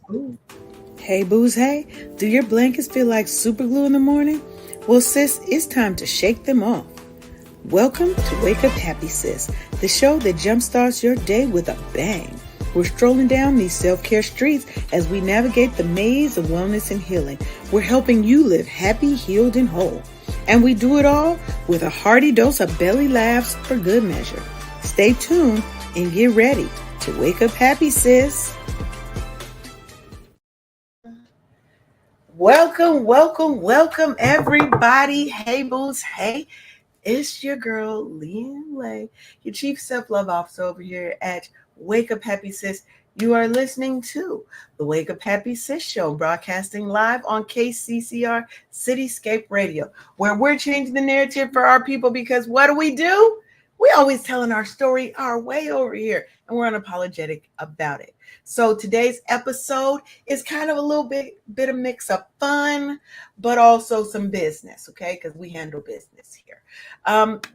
Ooh. Hey, booze, hey. Do your blankets feel like super glue in the morning? Well, sis, it's time to shake them off. Welcome to Wake Up Happy Sis, the show that jumpstarts your day with a bang. We're strolling down these self-care streets as we navigate the maze of wellness and healing. We're helping you live happy, healed, and whole. And we do it all with a hearty dose of belly laughs for good measure. Stay tuned and get ready to wake up happy, sis. Welcome, everybody. Hey, booze. Hey, it's your girl, Liam Lay, your Chief Self-Love Officer over here at Wake Up Happy Sis. You are listening to the Wake Up Happy Sis show, broadcasting live on KCCR Cityscape Radio, where we're changing the narrative for our people because what do? We always telling our story our way over here, and we're unapologetic about it. So today's episode is kind of a little bit of mix of fun, but also some business, okay? Because we handle business here.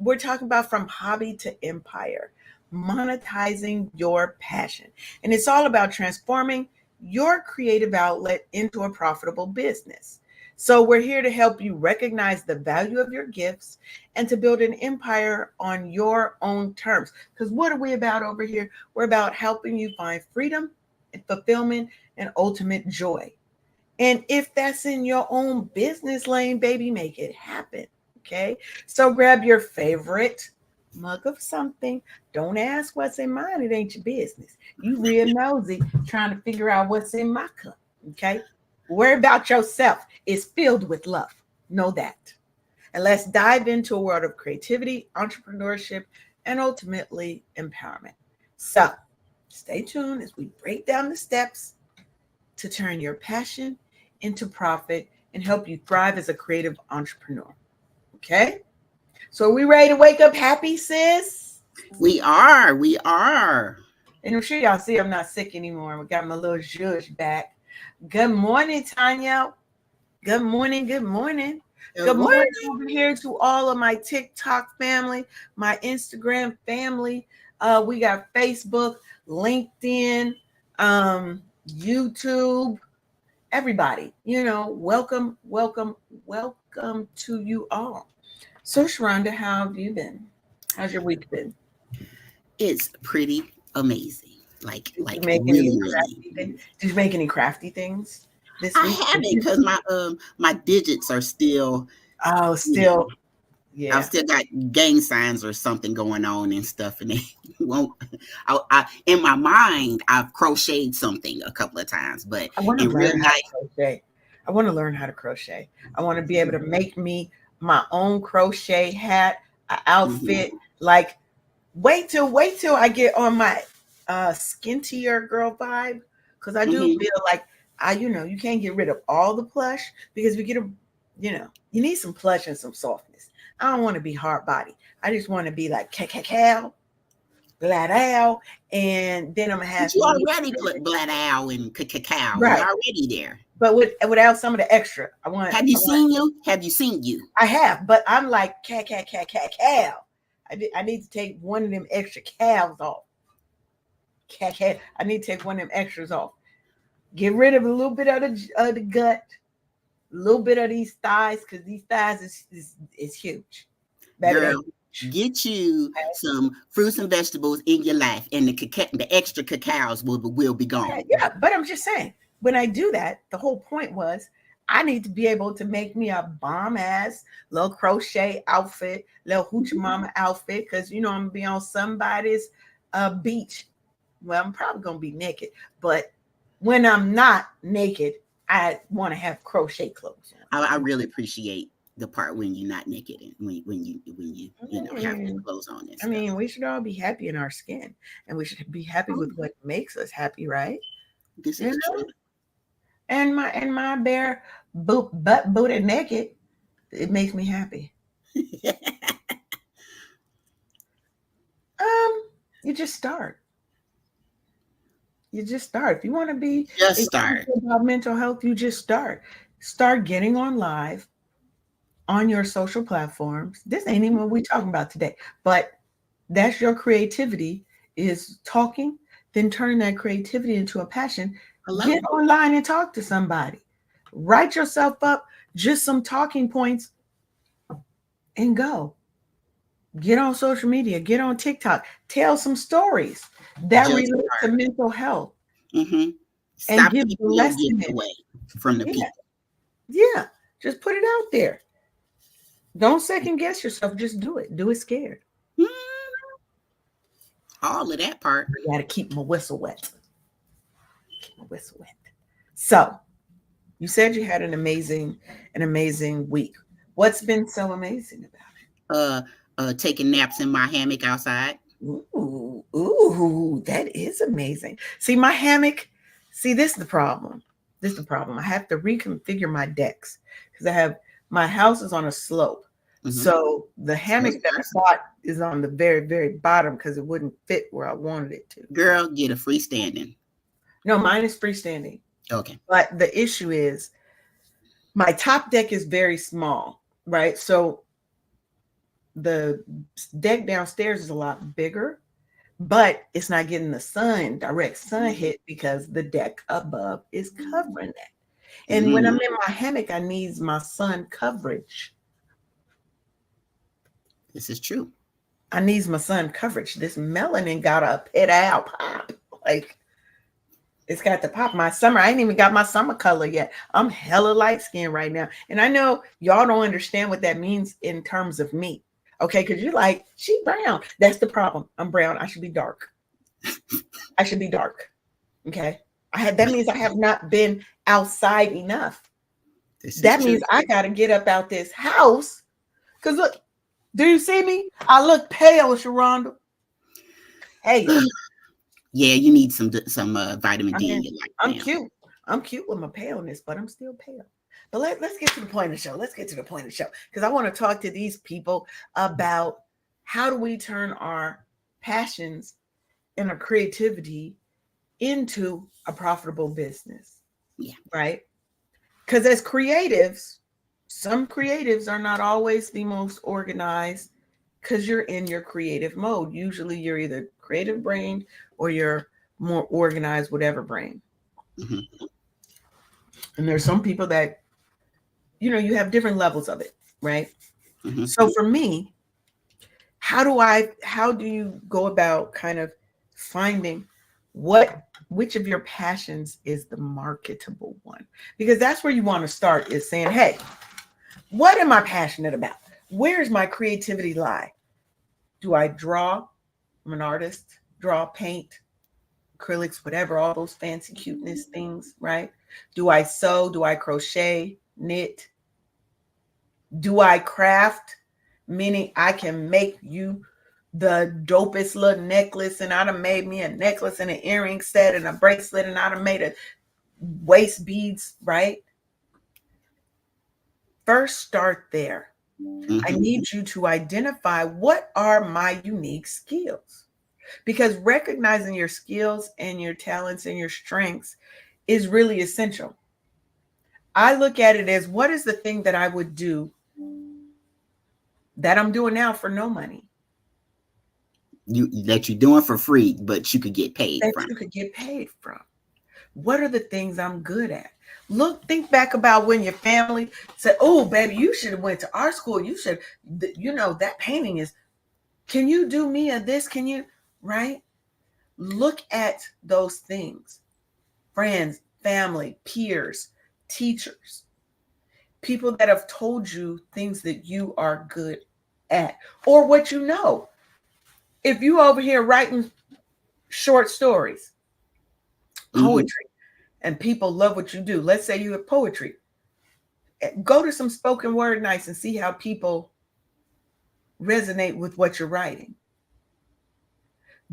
We're talking about from hobby to empire, monetizing your passion. And it's all about transforming your creative outlet into a profitable business. So we're here to help you recognize the value of your gifts and to build an empire on your own terms. Because what are we about over here? We're about helping you find freedom and fulfillment and ultimate joy. And if that's in your own business lane, baby, make it happen. Okay. So grab your favorite mug of something. Don't ask what's in mine. It ain't your business. You real nosy trying to figure out what's in my cup. Okay. Worry about yourself. It's filled with love. Know that. And let's dive into a world of creativity, entrepreneurship, and ultimately empowerment. So stay tuned as we break down the steps to turn your passion into profit and help you thrive as a creative entrepreneur. Okay? So are we ready to wake up happy, sis? We are. And I'm sure y'all see I'm not sick anymore. We got my little zhuzh back. Good morning, Tanya. Good morning. Good morning over here to all of my TikTok family, my Instagram family. We got Facebook, LinkedIn, YouTube, everybody. Welcome to you all. So, Sharonda, how have you been? How's your week been? It's pretty amazing. Like Did really. you make any crafty things this I week? haven't because my digits are still. Oh, still, yeah. I've still got gang signs or something going on and stuff, and they won't. In my mind, I've crocheted something a couple of times, but I want to in real learn how life, to crochet. I want to learn how to crochet. I want to be able to make me my own crochet hat, an outfit. Like, wait till I get on my skintier girl vibe, because I do feel like you can't get rid of all the plush because we get you need some plush and some softness. I don't want to be hard body. I just want to be like cacao, glad owl, and then I'm gonna have. But you already put black owl and cacao. Right. You're already there. But without some of the extra, I want. Have you seen you? Have you seen you? I have, but I'm like cacao. I need to take one of them extra calves off. I need to take one of them extras off. Get rid of a little bit of the gut, a little bit of these thighs, because these thighs is huge. Girl, get you some fruits and vegetables in your life, and the extra cacaos will be gone. Yeah, but I'm just saying, when I do that, the whole point was I need to be able to make me a bomb ass little crochet outfit, little hoochie mama outfit, because I'm gonna be on somebody's beach. Well, I'm probably gonna be naked, but when I'm not naked, I want to have crochet clothes on. I really appreciate the part when you're not naked and when you have your clothes on. I mean, we should all be happy in our skin, and we should be happy with what makes us happy, right? This is true. And my bare butt booted naked, it makes me happy. You just start. If you want to be about mental health, you just start getting on live on your social platforms. This ain't even what we're talking about today, but that's your creativity, is talking, then turning that creativity into a passion, Hello. Get online and talk to somebody. Write yourself up just some talking points and go. Get on social media, get on TikTok, tell some stories that Just relate to start. mental health Mm-hmm. and Stop give keeping your lessons gift in it. away from the Yeah, people. yeah. Just put it out there. Don't second guess yourself. Just do it. Do it scared. Mm, all of that part. I gotta keep my whistle wet. Keep my whistle wet. So you said you had an amazing week. What's been so amazing about Uh, taking naps in my hammock outside. it? Ooh, that is amazing. See, my hammock, see, this is the problem. This is the problem. I have to reconfigure my decks because I have my house is on a slope. Mm-hmm. So the Slow hammock that I start. bought is on the very, very bottom because it wouldn't fit where I wanted it to. Girl, get a freestanding. No, mine is freestanding. Okay. But the issue is my top deck is very small, right? So the deck downstairs is a lot bigger, but it's not getting the direct sun hit because the deck above is covering that. And when Mm, I'm in my hammock, I need my sun coverage. this is true. I need my sun coverage. This melanin got to pit out pop. Like it's got to pop. My summer, I ain't even got my summer color yet. I'm hella light skinned right now. And I know y'all don't understand what that means in terms of me. Okay, because you're like, she brown. That's the problem. I'm brown. I should be dark. I should be dark. Okay. That means I have not been outside enough. This is That true. means I gotta get up out this house. Cause look, do you see me? I look pale, Sharonda. Pale. Yeah, you need some vitamin I D in mean, your life I'm now. cute. I'm cute with my paleness, but I'm still pale. But let's get to the point of the show. Let's get to the point of the show. Because I want to talk to these people about how do we turn our passions and our creativity into a profitable business, Yeah. right? Because as creatives, some creatives are not always the most organized because you're in your creative mode. Usually you're either creative brain or you're more organized, whatever brain. Mm-hmm. And there's some people that, you have different levels of it, right? Mm-hmm. So for me, how do you go about kind of finding which of your passions is the marketable one? Because that's where you want to start is saying, hey, what am I passionate about? Where's my creativity lie? Do I draw? I'm an artist. Draw, paint, acrylics, whatever, all those fancy cuteness things, right? Do I sew? Do I crochet, knit? Do I craft? Meaning I can make you the dopest little necklace, and I'd have made me a necklace and an earring set and a bracelet, and I'd have made a waist beads, right? First, start there. I Mm-hmm. need you to identify what are my unique skills. Because recognizing your skills and your talents and your strengths is really essential. I look at it as what is the thing that I would do that I'm doing now for no money That you're doing for free, but you could get paid that from. you could get paid from? What are the things I'm good at? Think back about when your family said, "Oh, baby, you should have went to our school. You should, that painting is. Can you do me a this? Can you?" Right? Look at those things. Friends, family, peers, teachers, people that have told you things that you are good at or what you know. If you over here writing short stories, Mm-hmm. poetry, and people love what you do, let's say you have poetry, go to some spoken word nights and see how people resonate with what you're writing.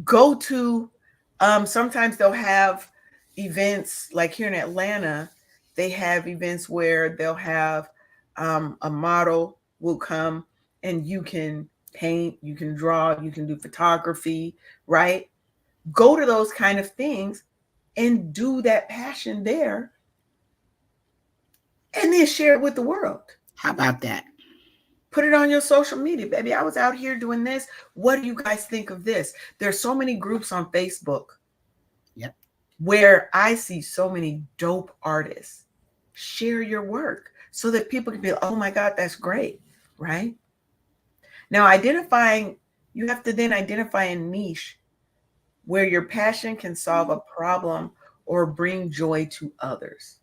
Go to, sometimes they'll have events like here in Atlanta, they have events where they'll have a model will come and you can paint, you can draw, you can do photography, right? Go to those kind of things and do that passion there and then share it with the world. How about that? Put it on your social media, baby. I was out here doing this. What do you guys think of this? There's so many groups on Facebook. Yep. where I see so many dope artists. Share your work so that people can be like, oh my God, that's great, right? Now, you have to then identify a niche where your passion can solve a problem or bring joy to others.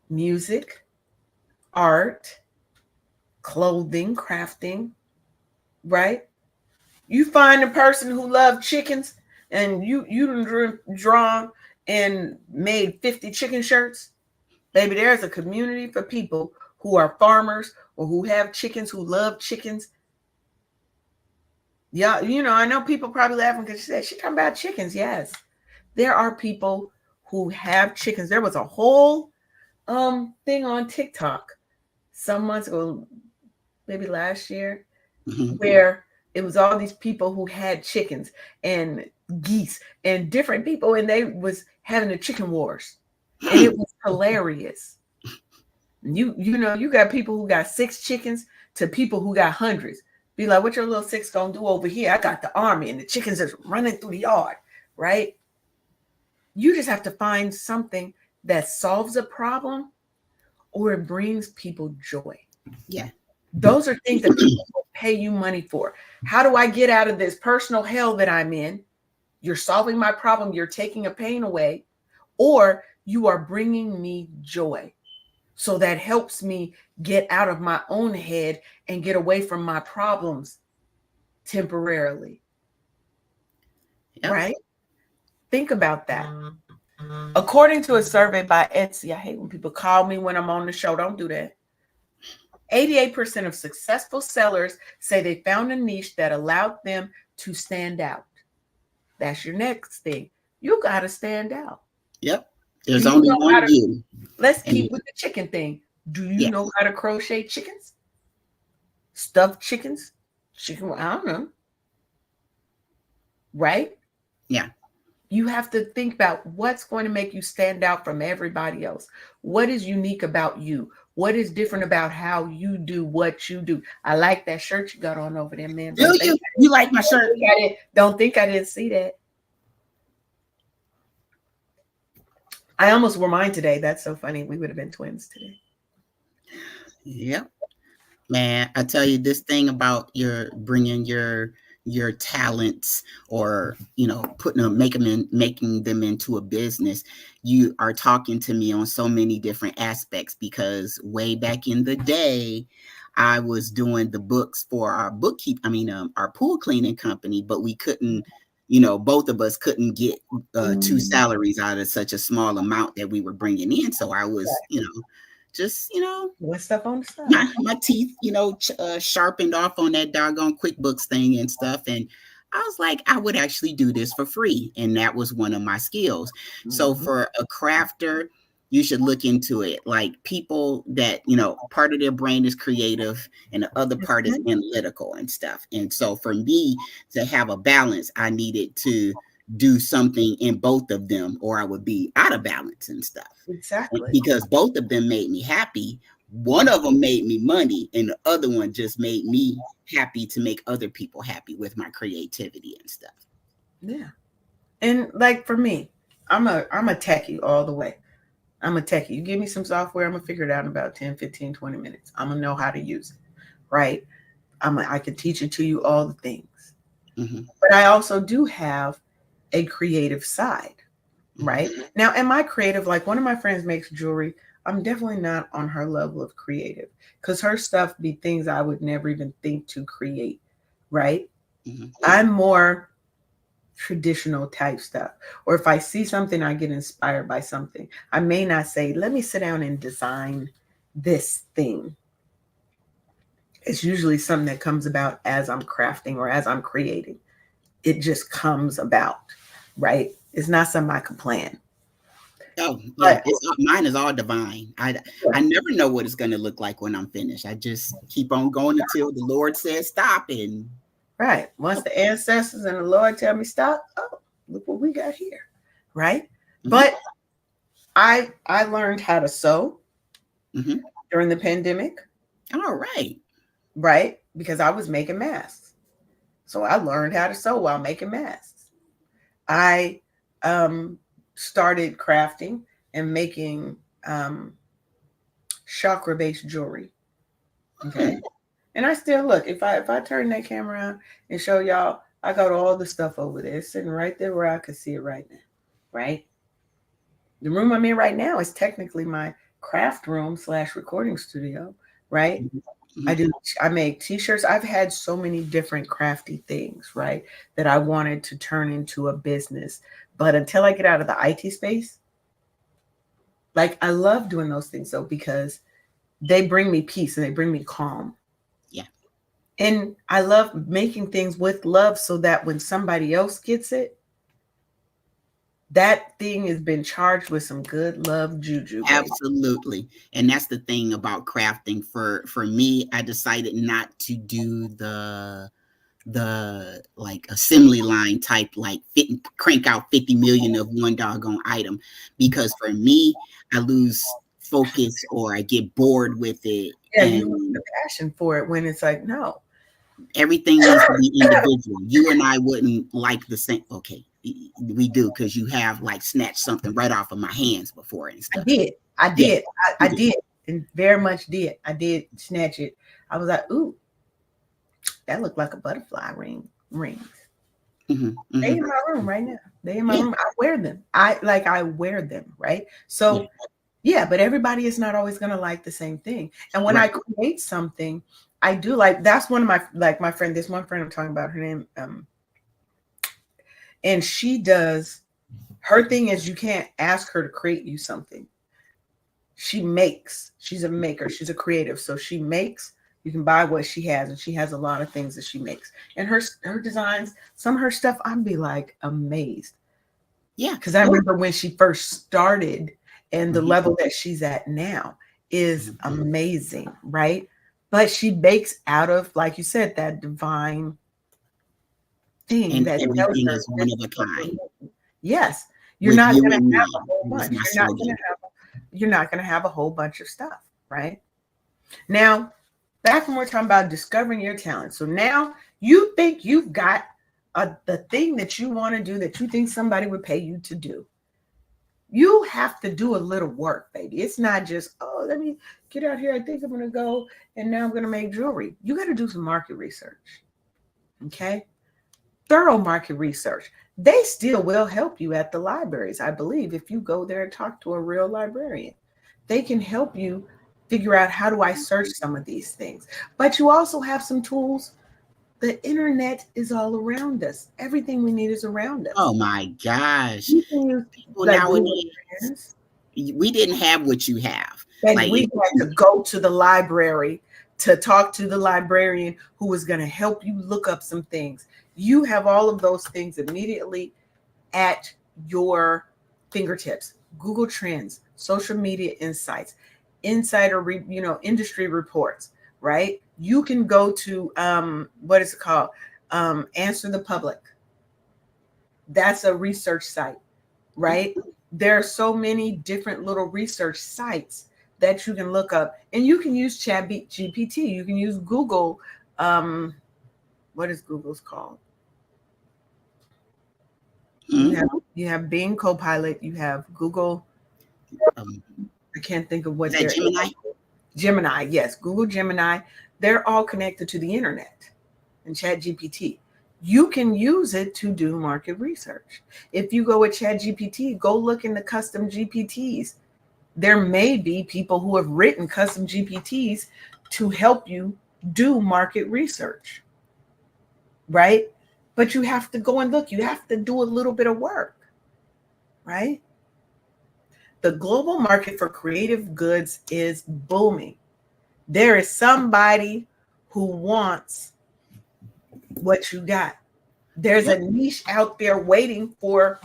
Music, art, clothing, crafting, right? You find a person who loves chickens and you drawn and made 50 chicken shirts. Baby, there's a community for people who are farmers or who have chickens, who love chickens. Yeah, I know people probably laughing because she talking about chickens. Yes, there are people who have chickens. There was a whole thing on TikTok some months ago, maybe last year, where it was all these people who had chickens and geese and different people, and they was having the chicken wars, and it was hilarious. You got people who got 6 chickens to people who got hundreds. Be like, what your little six gonna do over here? I got the army and the chickens is running through the yard, right? You just have to find something that solves a problem or it brings people joy. Yeah. Those are things that people will pay you money for. How do I get out of this personal hell that I'm in? You're solving my problem. You're taking a pain away, or you are bringing me joy. So that helps me get out of my own head and get away from my problems temporarily. Yep. Right? Think about that. According to a survey by Etsy, I hate when people call me when I'm on the show. Don't do that. 88% of successful sellers say they found a niche that allowed them to stand out. That's your next thing. You got to stand out. Yep. There's only one you. Let's keep with the chicken thing. Do you know how to crochet chickens? Stuffed chickens? Chicken, I don't know. Right? Yeah. You have to think about what's going to make you stand out from everybody else. What is unique about you? What is different about how you do what you do? I like that shirt you got on over there, man. Do you like my shirt? Don't think I didn't see that. I almost wore mine today. That's so funny. We would have been twins today. Yep. Man, I tell you this thing about bringing your talents or putting them making them into a business. You are talking to me on so many different aspects, because way back in the day I was doing the books for our our pool cleaning company, but we couldn't, both of us couldn't get 2 salaries out of such a small amount that we were bringing in. So I was, just what stuff on the side? My teeth, sharpened off on that doggone QuickBooks thing and stuff. And I was like, I would actually do this for free. And that was one of my skills. Mm-hmm. So for a crafter, you should look into it. Like people that, part of their brain is creative and the other part is analytical and stuff. And so for me to have a balance, I needed to do something in both of them, or I would be out of balance and stuff. Exactly. Because both of them made me happy. One of them made me money, and the other one just made me happy to make other people happy with my creativity and stuff. Yeah. And like for me, I'm a techie all the way. I'm a techie. You give me some software, I'm gonna figure it out in about 10, 15, 20 minutes. I'm gonna know how to use it. Right? I can teach it to you all the things. Mm-hmm. But I also do have a creative side. Right? Mm-hmm. Now, am I creative? Like one of my friends makes jewelry. I'm definitely not on her level of creative, because her stuff be things I would never even think to create. Right? Mm-hmm. I'm more traditional type stuff. Or if I see something, I get inspired by something. I may not say, let me sit down and design this thing. It's usually something that comes about as I'm crafting or as I'm creating. It just comes about, right? It's not something I can plan. Oh, yeah. Mine is all divine. I never know what it's going to look like when I'm finished. I just keep on going until the Lord says stop. And right. Once the ancestors and the Lord tell me stop, oh, look what we got here. Right. Mm-hmm. But I learned how to sew during the pandemic. All right. Right. Because I was making masks. So I learned how to sew while making masks. I started crafting and making chakra based jewelry. Okay. And I still look, if I turn that camera around and show y'all, I got all the stuff over there. It's sitting right there where I could see it right now. Right? The room I'm in right now is technically my craft room / recording studio. Right? Mhm. I make t-shirts. I've had so many different crafty things, right? That I wanted to turn into a business. But until I get out of the IT space, like I love doing those things though, because they bring me peace and they bring me calm. Yeah. And I love making things with love so that when somebody else gets it, that thing has been charged with some good love juju, baby. Absolutely. And that's the thing about crafting. For me, I decided not to do the like assembly line type, like crank out 50 million of one doggone item, because for me, I lose focus or I get bored with it. Yeah, you lose And the passion for it when it's like, no. everything needs to be individual. You and I wouldn't like the same. Okay, we do, because you have like snatched something right off of my hands before and I stuff. did. I Yeah, did. I you did. And very much did. I did snatch it. I was like, ooh, that looked like a butterfly rings. do. Hmm. They Hmm. in my room right now. They in my Yeah, room. I wear them. I wear them, right? yeah, So yeah, but everybody is not always gonna like the same thing. And when right. I create something, I do like that's one of my like my friend, this one friend I'm talking about, her name, and she does her thing is you can't ask her to create you something. She makes. She's a maker. She's a creative. So she makes. You can buy what she has, and she has a lot of things that she makes. And her designs, some of her stuff, I'd be like amazed Yeah. because I remember when she first started, and the Hmm. level that she's at now is Hmm. amazing, right? But she bakes out of, like you said, that divine thing And that tells everything her is one this of is a what you're kind. doing. Yes, you're With not you gonna and have a me whole was bunch. my You're not gonna slogan. have you're not gonna have a whole bunch of stuff, right? Now, back when we're talking about discovering your talent. So now you think you've got the thing that you want to do that you think somebody would pay you to do. You have to do a little work, baby. It's not just, oh, let me get out here. I think I'm going to go and now I'm going to make jewelry. You got to do some market research. Okay. Thorough market research. They still will help you at the libraries, I believe, if you go there and talk to a real librarian. They can help you figure out how do I search some of these things. But you also have some tools. The internet is all around us. Everything we need is around us. Oh my gosh. You can use People like Google nowadays, Trends. we didn't have what you have. Baby, Like, we had to go to the library to talk to the librarian who was going to help you look up some things. You have all of those things immediately at your fingertips. Google Trends, social media insights, industry reports, right? You can go to what is it called? Answer the Public. That's a research site, right? There are so many different little research sites that you can look up, and you can use Chat GPT. You can use Google. Um, what is Google's called? You hmm? have you have Bing Copilot. You have Google. um, I can't think of is what that they're Gemini? Gemini. Yes, Google Gemini. They're all connected to the internet and Chat GPT. You can use it to do market research. If you go with Chat GPT, go look in the custom GPTs. There may be people who have written custom GPTs to help you do market research, right? But you have to go and look, you have to do a little bit of work, right? The global market for creative goods is booming. There is somebody who wants what you got. There's Yep. a niche out there waiting for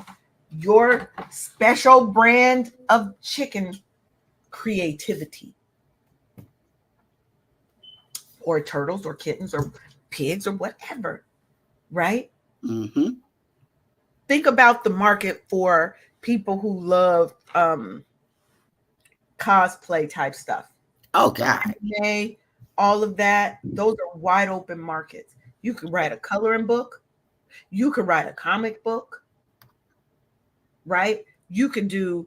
your special brand of chicken creativity, or turtles or kittens or pigs or whatever, right? Hmm. Think about the market for people who love cosplay type stuff. Oh God. Anime, all of that, those are wide open markets. You could write a coloring book, you could write a comic book, right? You could do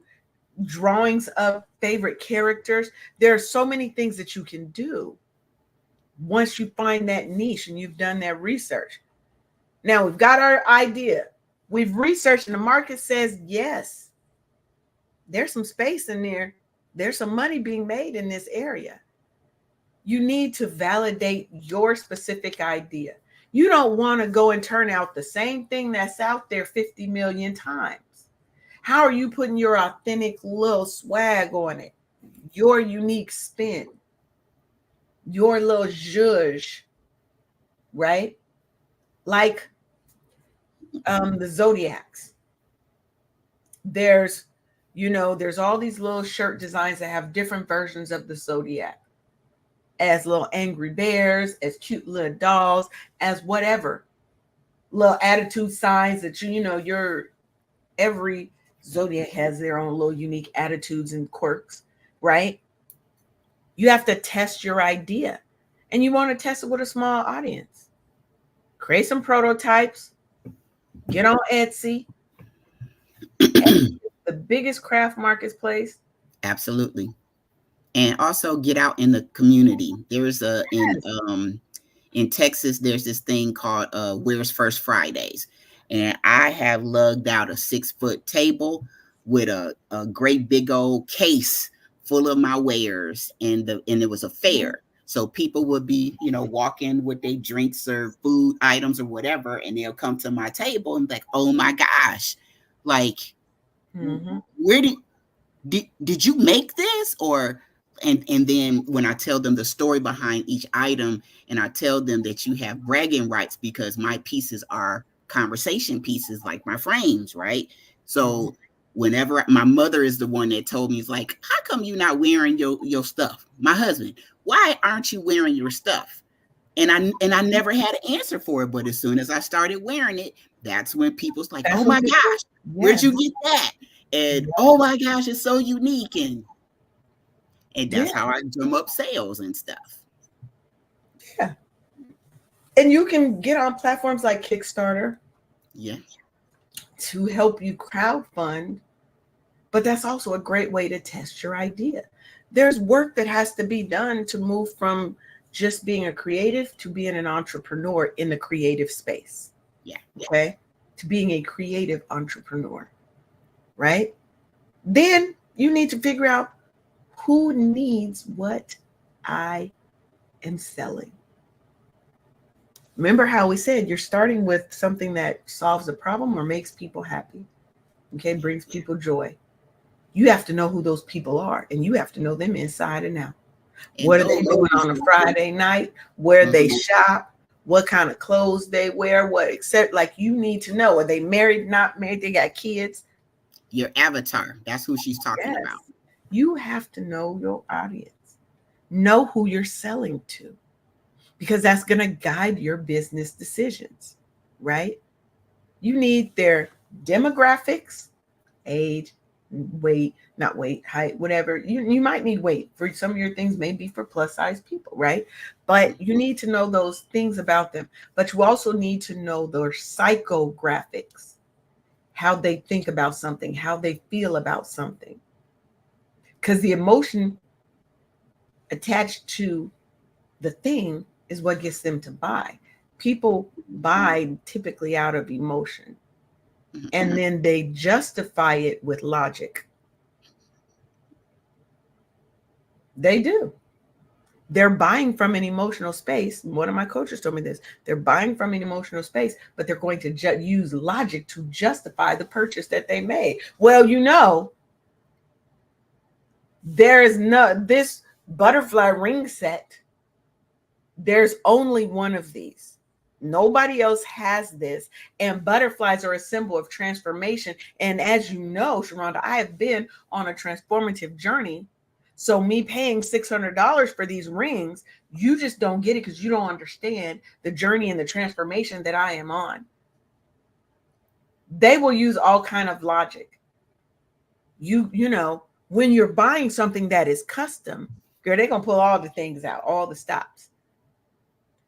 drawings of favorite characters. There are so many things that you can do once you find that niche and you've done that research. Now we've got our idea. We've researched and the market says, yes, there's some space in there. There's some money being made in this area. You need to validate your specific idea. You don't want to go and turn out the same thing that's out there 50 million times. How are you putting your authentic little swag on it? Your unique spin, your little zhuzh, right? Like the zodiacs. There's, there's all these little shirt designs that have different versions of the zodiac, as little angry bears, as cute little dolls, as whatever little attitude signs that your every zodiac has their own little unique attitudes and quirks, right? You have to test your idea, and you want to test it with a small audience. Create some prototypes, get on Etsy. The biggest craft marketplace. Absolutely. And also get out in the community. There's in Texas, there's this thing called Where's First Fridays. And I have lugged out a 6-foot table with a great big old case full of my wares, and it was a fair. So people would be, walking with their drinks or food items or whatever, and they'll come to my table and be like, oh my gosh, like, where did you make this? Or and then when I tell them the story behind each item, and I tell them that you have bragging rights because my pieces are conversation pieces, like my frames, right? So whenever my mother is the one that told me, it's like, how come you not wearing your stuff? My husband, why aren't you wearing your stuff? And I never had an answer for it. But as soon as I started wearing it, that's when people's like, oh my gosh, where'd you get that? And oh my gosh, it's so unique. And that's how I drum up sales and stuff. Yeah. And you can get on platforms like Kickstarter. Yeah. To help you crowdfund. But that's also a great way to test your idea. There's work that has to be done to move from just being a creative to being an entrepreneur in the creative space. Yeah. Okay. To being a creative entrepreneur. Right? Then you need to figure out who needs what I am selling. Remember how we said you're starting with something that solves a problem or makes people happy. Okay, brings people joy. You have to know who those people are, and you have to know them inside and out. And what are they doing on a Friday night? Where they shop? What kind of clothes they wear? What, except like you need to know, are they married, not married? They got kids? Your avatar. That's who she's talking about. You have to know your audience. Know who you're selling to, because that's going to guide your business decisions, right? You need their demographics, age, weight, not weight, height, whatever. You might need weight for some of your things, maybe for plus size people, right? But you need to know those things about them. But you also need to know their psychographics, how they think about something, how they feel about something. Because the emotion attached to the thing is what gets them to buy. People buy typically out of emotion, and then they justify it with logic. They do. They're buying from an emotional space. One of my coaches told me this. They're buying from an emotional space, but they're going to use logic to justify the purchase that they made. Well, there is this butterfly ring set. There's only one of these. Nobody else has this. And butterflies are a symbol of transformation. And as you know, Sharonda, I have been on a transformative journey. So me paying $600 for these rings, you just don't get it because you don't understand the journey and the transformation that I am on. They will use all kind of logic. You know, when you're buying something that is custom, girl, they're going to pull all the things out, all the stops.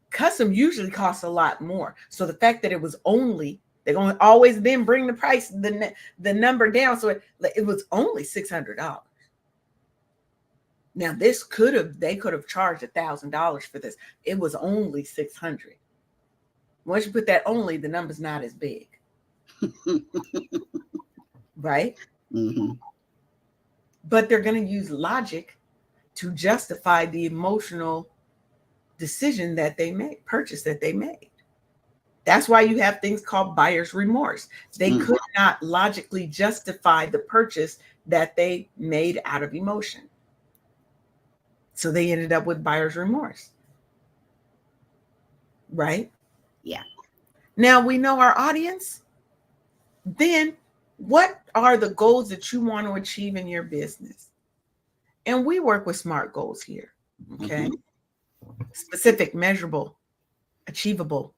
Custom usually costs a lot more. So the fact that it was only They're going to always then bring the price, the number down. So it was only $600. Now they could have charged $1,000 for this. It was only 600. Once you put that only, the number's not as big. Right? Mm-hmm. But they're going to use logic to justify the emotional decision that they made, purchase that they made. That's why you have things called buyer's remorse. They could not logically justify the purchase that they made out of emotion. So they ended up with buyer's remorse. Right? Yeah. Now we know our audience. Then what are the goals that you want to achieve in your business? And we work with SMART goals here. Okay. Mm-hmm. Specific, measurable, achievable,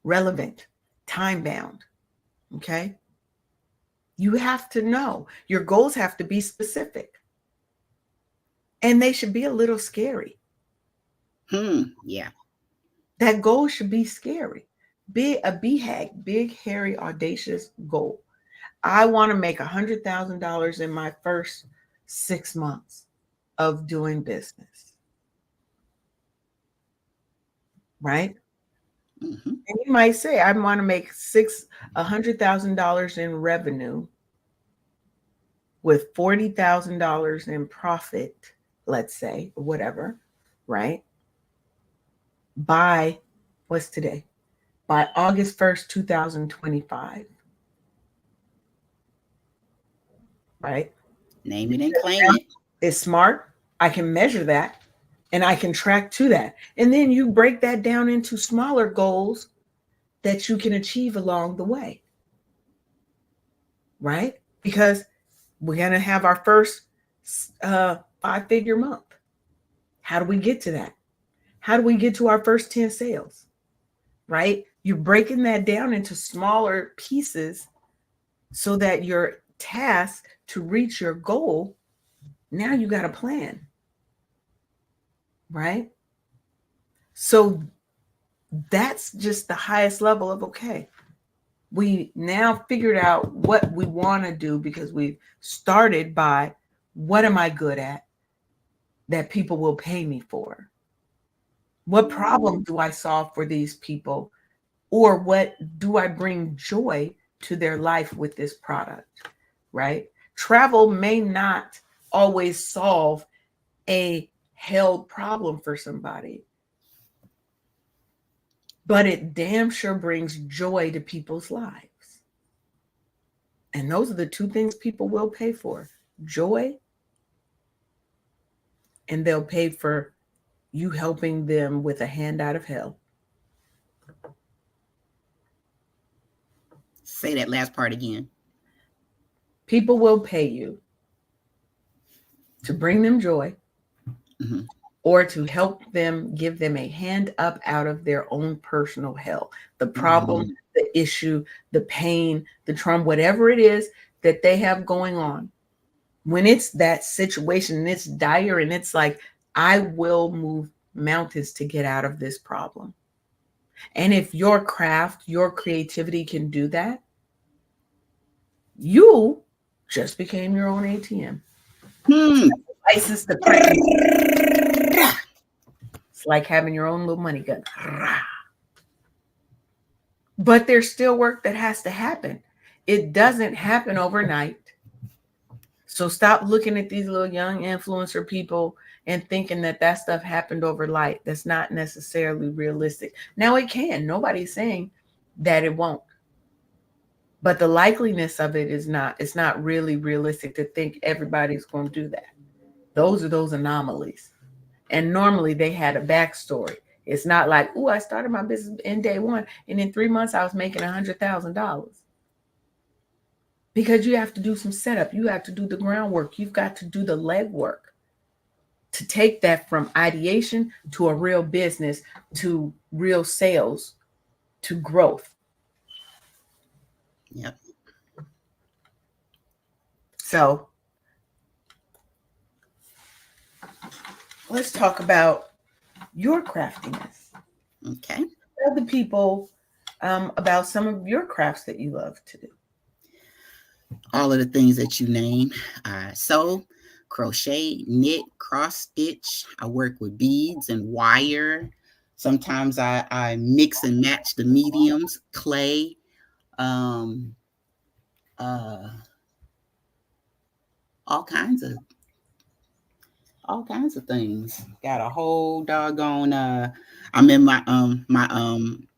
relevant, time bound. Okay. You have to know your goals have to be specific. And they should be a little scary. Yeah. That goal should be scary. Be a BHAG, big, hairy, audacious goal. I want to make $100,000 in my first 6 months of doing business. Right? Mm-hmm. And you might say, I want to make $100,000 in revenue with $40,000 in profit, let's say, or whatever, right? By, what's today? By August 1st, 2025. Right? Name it and claim it. It's smart. I can measure that and I can track to that. And then you break that down into smaller goals that you can achieve along the way. Right? Because we're going to have our first 5-figure month. How do we get to that? How do we get to our first 10 sales? Right? You're breaking that down into smaller pieces so that your task to reach your goal, now you got a plan. Right? So that's just the highest level of okay. We now figured out what we want to do because we started by what am I good at that people will pay me for? What problem do I solve for these people? Or what do I bring joy to their life with this product? Right? Travel may not always solve a held problem for somebody, but it damn sure brings joy to people's lives. And those are the two things people will pay for: joy, and they'll pay for you helping them with a hand out of hell. Say that last part again. People will pay you to bring them joy, mm-hmm. or to help them, give them a hand up out of their own personal hell. The problem, mm-hmm. the issue, the pain, the trauma, whatever it is that they have going on. When it's that situation and it's dire and it's like, I will move mountains to get out of this problem. And if your craft, your creativity can do that, you just became your own ATM. License to print. It's like having your own little money gun. But there's still work that has to happen. It doesn't happen overnight. So stop looking at these little young influencer people and thinking that that stuff happened overnight. That's not necessarily realistic. Now it can. Nobody's saying that it won't. But the likeliness of it is not. It's not really realistic to think everybody's going to do that. Those are those anomalies. And normally they had a backstory. It's not like, oh, I started my business in day one, and in 3 months I was making $100,000. Because you have to do some setup. You have to do the groundwork. You've got to do the legwork to take that from ideation to a real business, to real sales, to growth. Yep. So let's talk about your craftiness. Okay. Other people about some of your crafts that you love to do. All of the things that you name. I sew, crochet, knit, cross stitch. I work with beads and wire. Sometimes I mix and match the mediums, clay, um, uh, all kinds of things. Got a whole doggone I'm in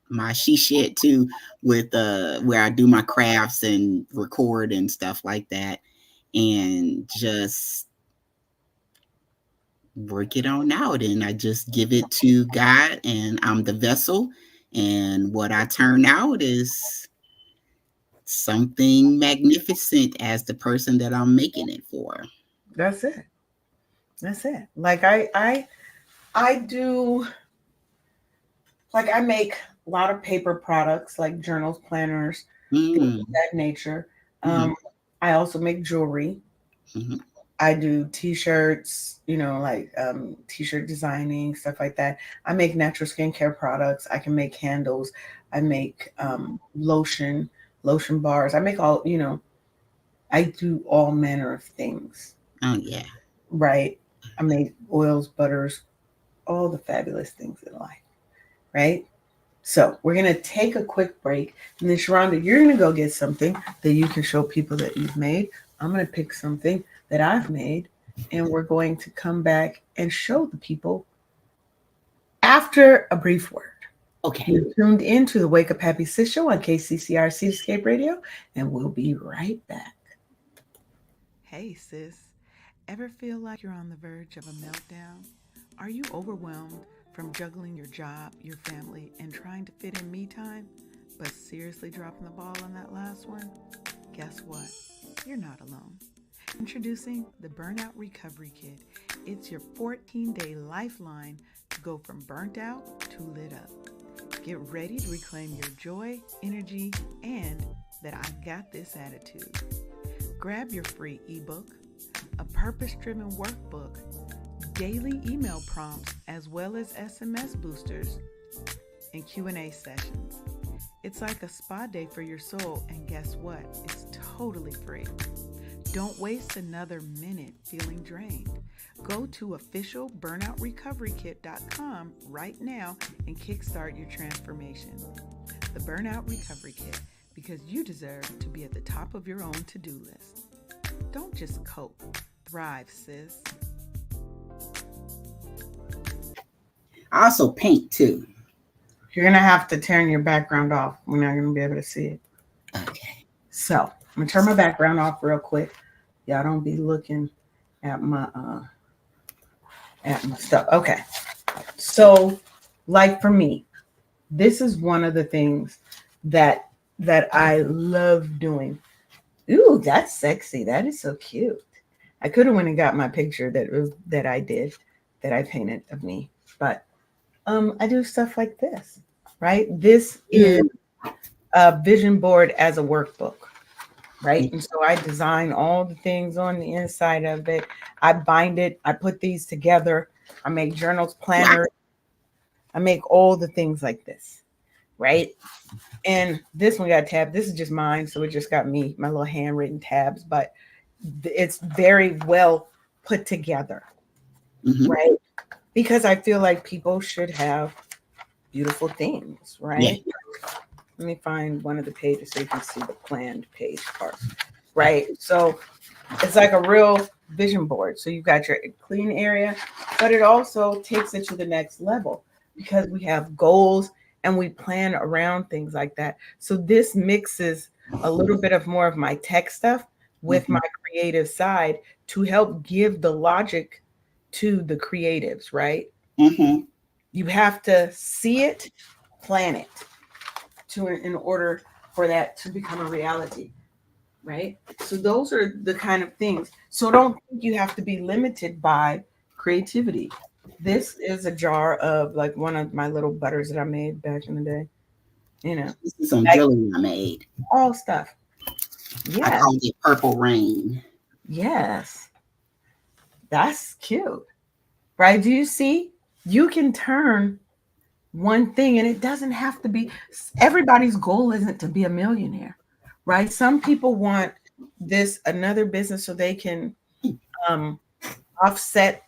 my she shed too with where I do my crafts and record and stuff like that and just work it on out and I just give it to God and I'm the vessel and what I turn out is something magnificent as the person that I'm making it for. That's it. That's it. Like I do, like I make a lot of paper products like journals, planners, things of Mm, that nature. mm, I also make jewelry. mm, I do t-shirts, like t-shirt designing, stuff like that. I make natural skincare products. I can make candles. I make lotion bars. I make all, I do all manner of things, oh yeah. right? I make oils, butters, all the fabulous things in life, right? So we're gonna take a quick break, and then Sharonda, you're gonna go get something that you can show people that you've made. I'm gonna pick something that I've made, and we're going to come back and show the people after a brief word. Okay. You're tuned into the Wake Up Happy Sis show on KCCR Cityscape Radio, and we'll be right back. Hey, sis. Ever feel like you're on the verge of a meltdown? Are you overwhelmed from juggling your job, your family, and trying to fit in me time, but seriously dropping the ball on that last one? Guess what? You're not alone. Introducing the Burnout Recovery Kit. It's your 14-day lifeline to go from burnt out to lit up. Get ready to reclaim your joy, energy, and that I got this attitude. Grab your free ebook, a purpose-driven workbook, daily email prompts, as well as SMS boosters and Q&A sessions. It's like a spa day for your soul, and guess what? It's totally free. Don't waste another minute feeling drained. Go to officialburnoutrecoverykit.com right now and kickstart your transformation. The Burnout Recovery Kit, because you deserve to be at the top of your own to-do list. Don't just cope. Thrive, sis. I also paint too. You're going to have to turn your background off. We're not going to be able to see it. Okay. So I'm going to turn my background off real quick. Y'all don't be looking at my stuff. Okay. So, like for me, this is one of the things that I love doing. Ooh, that's sexy. That is so cute. I could have went and got my picture that I did, that I painted of me, but I do stuff like this, right? This is a vision board as a workbook, right? And so I design all the things on the inside of it. I bind it. I put these together. I make journals, planners. I make all the things like this, right? And this one got tab. This is just mine, so it just got me, my little handwritten tabs, but it's very well put together, right? Because I feel like people should have beautiful things, right? Yeah. Let me find one of the pages so you can see the planned page part, right? So it's like a real vision board. So you've got your clean area, but it also takes it to the next level because we have goals and we plan around things like that. So this mixes a little bit of more of my tech stuff with my creative side to help give the logic to the creatives, right? You have to see it, plan it in order for that to become a reality, right? So those are the kind of things. So don't think you have to be limited by creativity. This is a jar of like one of my little butters that I made back in the day. This is some Like, jewelry I made. all stuff. I Yeah. called it Purple Rain. Yes. That's cute. Right? Do you see? You can turn one thing, and it doesn't have to be, everybody's goal isn't to be a millionaire, right? Some people want this another business so they can um, offset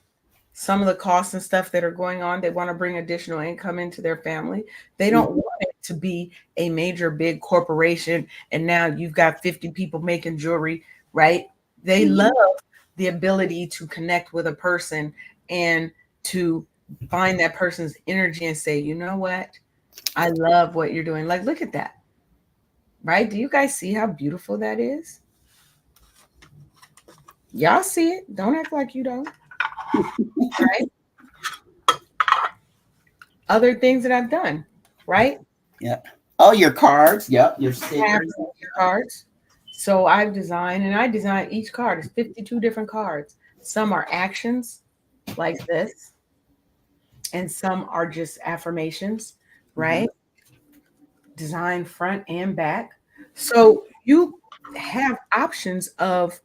some of the costs and stuff that are going on. They want to bring additional income into their family. They don't Mhm. want it to be a major big corporation and now you've got 50 people making jewelry, right? They love Mhm. the ability to connect with a person and to find that person's energy and say, you know what? I love what you're doing. Like, look at that, right? Do you guys see how beautiful that is? Y'all see it. Don't act like you don't, right? Other things that I've done, right? Yep. Oh, your cards. Yep. Your I have stickers. cards. So I've designed, and I design each card is 52 different cards. Some are actions like this, and some are just affirmations, Mhm. right? Design front and back. So you have options of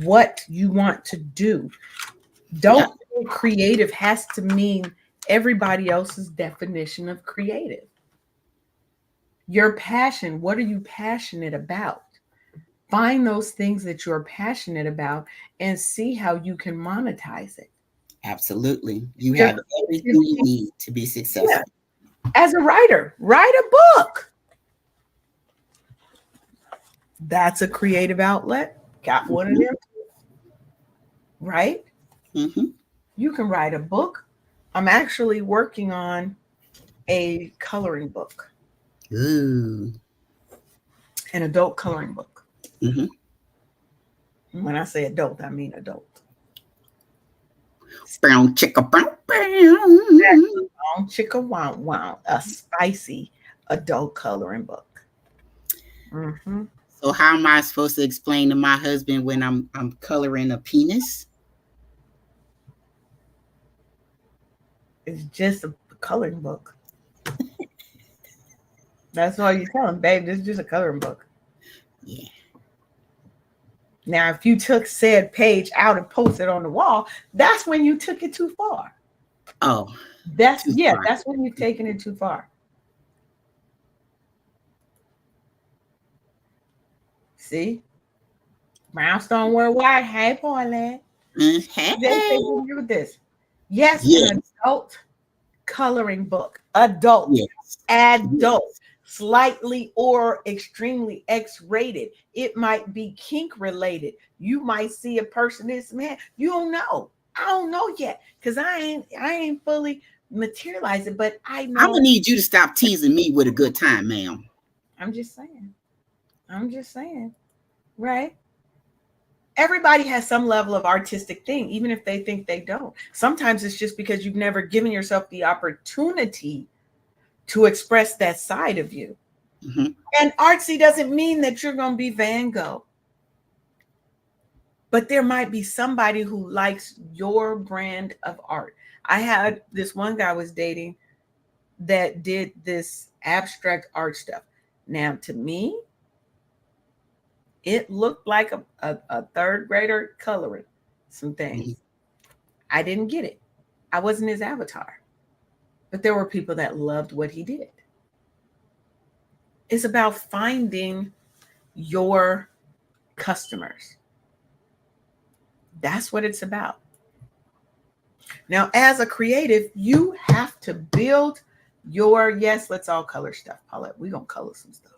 what you want to do. Don't Yep. think creative has to mean everybody else's definition of creative. Your passion, what are you passionate about? Find those things that you're passionate about and see how you can monetize it. Absolutely. You Your have everything you creativity, need to be yeah. successful. As a writer, write a book. That's a creative outlet. Got one of Mhm. them, right? Mhm. You can write a book. I'm actually working on a coloring book, Ooh. an adult coloring book. Mhm. When I say adult, I mean adult. Brown chicka brown brown. Long chicka wow wow, a spicy adult coloring book. Hmm. So how am I supposed to explain to my husband when I'm coloring a penis? It's just a coloring book. That's all you tell him, babe. This is just a coloring book. Yeah. Now, if you took said page out and posted on the wall, that's when you took it too far. Oh, That's too yeah, far. that's when you've taken it too far. See, Brownstone Worldwide. Hey, Paulette. They say Hey. with this. Yes, Yeah. an adult coloring book. Adult, Yes. adult, Yes. slightly or extremely X-rated. It might be kink related. You might see a person this man. You don't know. I don't know yet because I ain't fully materialized it, but I I'm know. gonna need you to stop teasing me with a good time, ma'am. I'm just saying. I'm just saying. Right? Everybody has some level of artistic thing, even if they think they don't. Sometimes it's just because you've never given yourself the opportunity to express that side of you. Hmm. And artsy doesn't mean that you're going to be Van Gogh, but there might be somebody who likes your brand of art. I had this one guy I was dating that did this abstract art stuff. Now, to me, it looked like a third grader coloring some things. Hmm. I didn't get it. I wasn't his avatar, but there were people that loved what he did. It's about finding your customers. That's what it's about. Now, as a creative, you have to build your, yes, let's all color stuff, Paulette. We're going to color some stuff.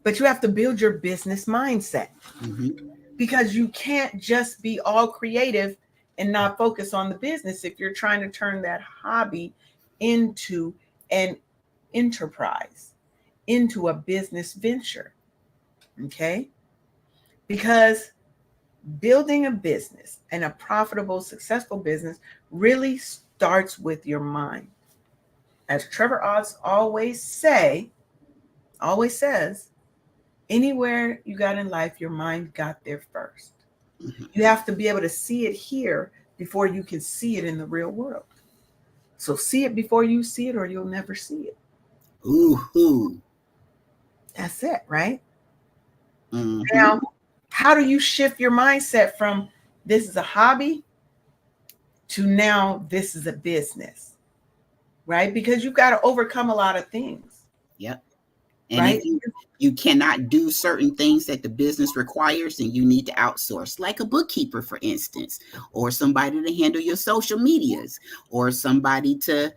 But you have to build your business mindset Hmm. because you can't just be all creative and not focus on the business if you're trying to turn that hobby into an enterprise, into a business venture. Okay? Because building a business and a profitable, successful business really starts with your mind. As Trevor Oz always says, anywhere you got in life, your mind got there first. Hmm. You have to be able to see it here before you can see it in the real world. So see it before you see it, or you'll never see it. Ooh. Ooh. That's it, right? Hmm. Now, how do you shift your mindset from this is a hobby to now this is a business? right? Because you've got to overcome a lot of things, Yep. And if right? you cannot do certain things that the business requires, then you need to outsource, like a bookkeeper, for instance, or somebody to handle your social medias, or somebody to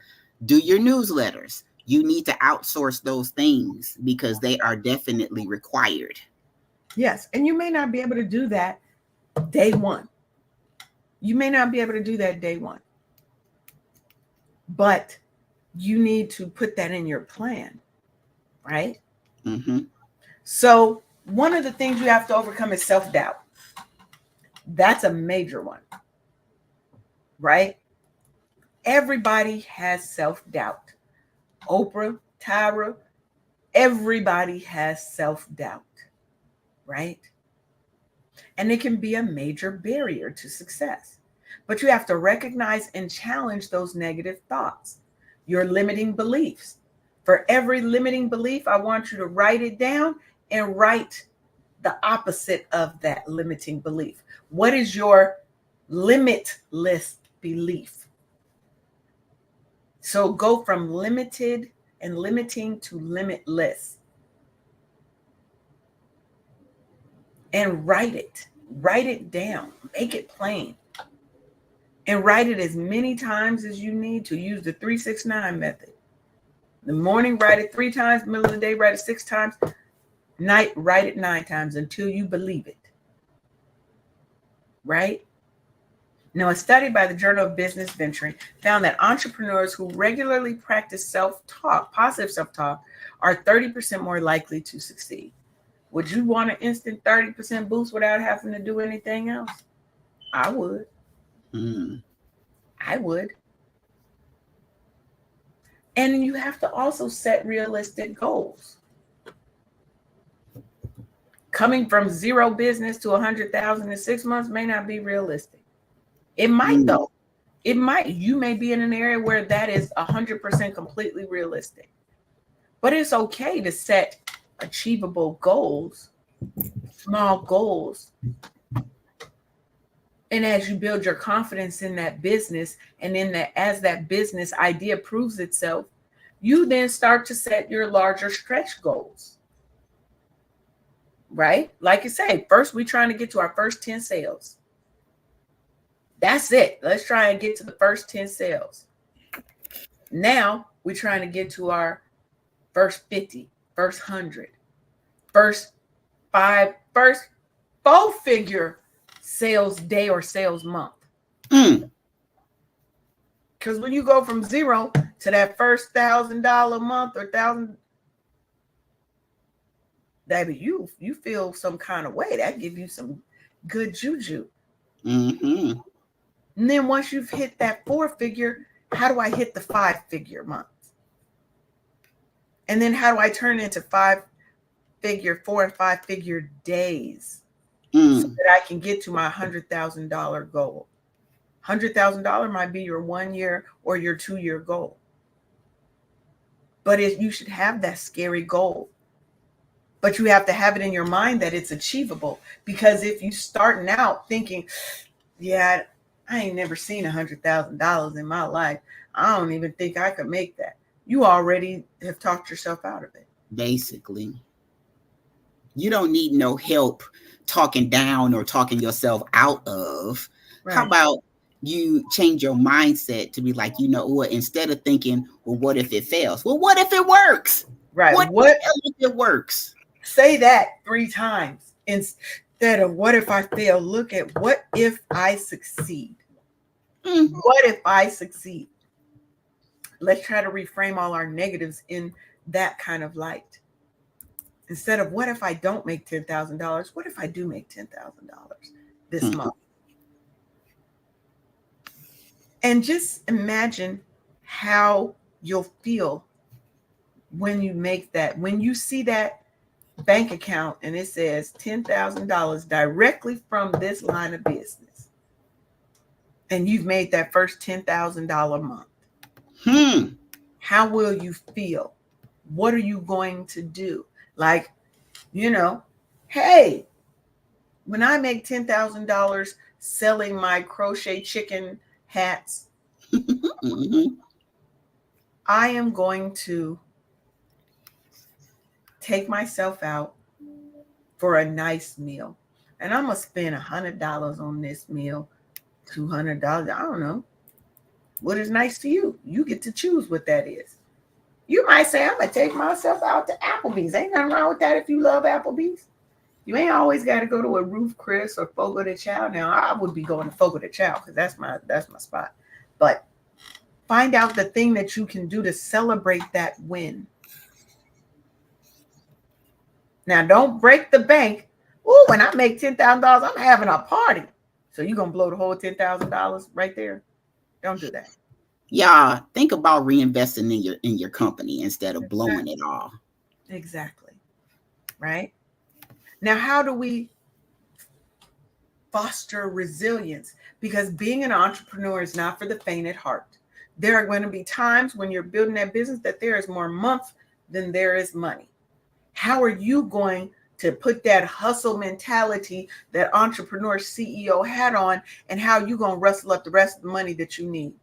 do your newsletters. You need to outsource those things because they are definitely required. Yes. And you may not be able to do that day one. You may not be able to do that day one, but you need to put that in your plan, right? Mm-hmm. So, one of the things you have to overcome is self doubt. That's a major one, right? Everybody has self doubt. Oprah, Tyra, everybody has self doubt, right? And it can be a major barrier to success. But you have to recognize and challenge those negative thoughts, your limiting beliefs. For every limiting belief, I want you to write it down and write the opposite of that limiting belief. What is your limitless belief? So go from limited and limiting to limitless and write it. Write it down. Make it plain. And write it as many times as you need to. Use the 369 method. In the morning, write it 3 times. Middle of the day, write it 6 times. Night, write it 9 times until you believe it. Right? Now, a study by the Journal of Business Venturing found that entrepreneurs who regularly practice self-talk, positive self-talk, are 30% more likely to succeed. Would you want an instant 30% boost without having to do anything else? I would. Mm. I would. And you have to also set realistic goals. Coming from zero business to 100,000 in 6 months may not be realistic. It might Mm. though. It might. You may be in an area where that is 100% completely realistic. But it's okay to set achievable goals, small goals. And as you build your confidence in that business and in that as that business idea proves itself, you then start to set your larger stretch goals. Right? Like you say, first we're trying to get to our first 10 sales. That's it. Let's try and get to the first 10 sales. Now we're trying to get to our first 50, first 100, first 5, first 4-figure sales day or sales month. Mm. Because when you go from zero to that first $1,000 month or thousand, that you feel some kind of way. That give you some good juju. Mm-hmm. And then once you've hit that 4-figure, how do I hit the 5-figure month? And then how do I turn into 5-figure, 4 and 5-figure days so Mm. that I can get to my $100,000 goal? $100,000 might be your 1 year or your 2-year goal. But you should have that scary goal. But you have to have it in your mind that it's achievable. Because if you starting out thinking, yeah, I ain't never seen $100,000 in my life, I don't even think I could make that. You already have talked yourself out of it. Basically, you don't need no help talking down or talking yourself out of. How Right. about you change your mindset to be like, you know what, instead of thinking, well, what if it fails? Well, what if it works? Right. What What if it works? say that 3 times instead of what if I fail? Look at what if I succeed? Mm. What if I succeed? Let's try to reframe all our negatives in that kind of light. Instead of what if I don't make $10,000? What if I do make $10,000 this Mm. month? And just imagine how you'll feel when you make that, when you see that bank account and it says $10,000 directly from this line of business, and you've made that first $10,000 month. Hmm. How will you feel? What are you going to do? Like, you know, hey, when I make $10,000 selling my crochet chicken hats, Mm-hmm. I am going to take myself out for a nice meal. And I'm going to spend $100 on this meal, $200. I don't know. What is nice to you? You get to choose what that is. You might say, I'm going to take myself out to Applebee's. Ain't nothing wrong with that if you love Applebee's. You ain't always got to go to a Ruth Chris or Fogo de Chao. Now, I would be going to Fogo de Chao because that's my spot. But find out the thing that you can do to celebrate that win. Now, don't break the bank. Oh, when I make $10,000, I'm having a party. So you're going to blow the whole $10,000 right there? Don't do that. Yeah, think about reinvesting in your company instead of blowing it all. Exactly. Right? Now, how do we foster resilience? Because being an entrepreneur is not for the faint at heart. There are going to be times when you're building that business that there is more month than there is money. How are you going to put that hustle mentality that entrepreneur CEO had on, and how you going to rustle up the rest of the money that you need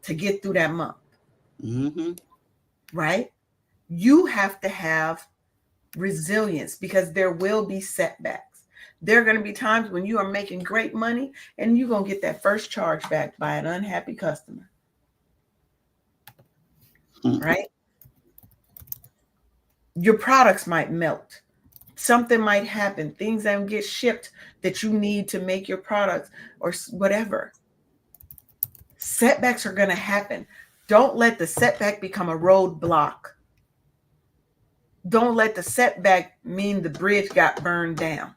to get through that month? Mm-hmm. Right? You have to have resilience because there will be setbacks. There are going to be times when you are making great money and you're going to get that first charge back by an unhappy customer. Mm-hmm. Right? Your products might melt. Something might happen. Things don't get shipped that you need to make your products or whatever. Setbacks are going to happen. Don't let the setback become a roadblock. Don't let the setback mean the bridge got burned down.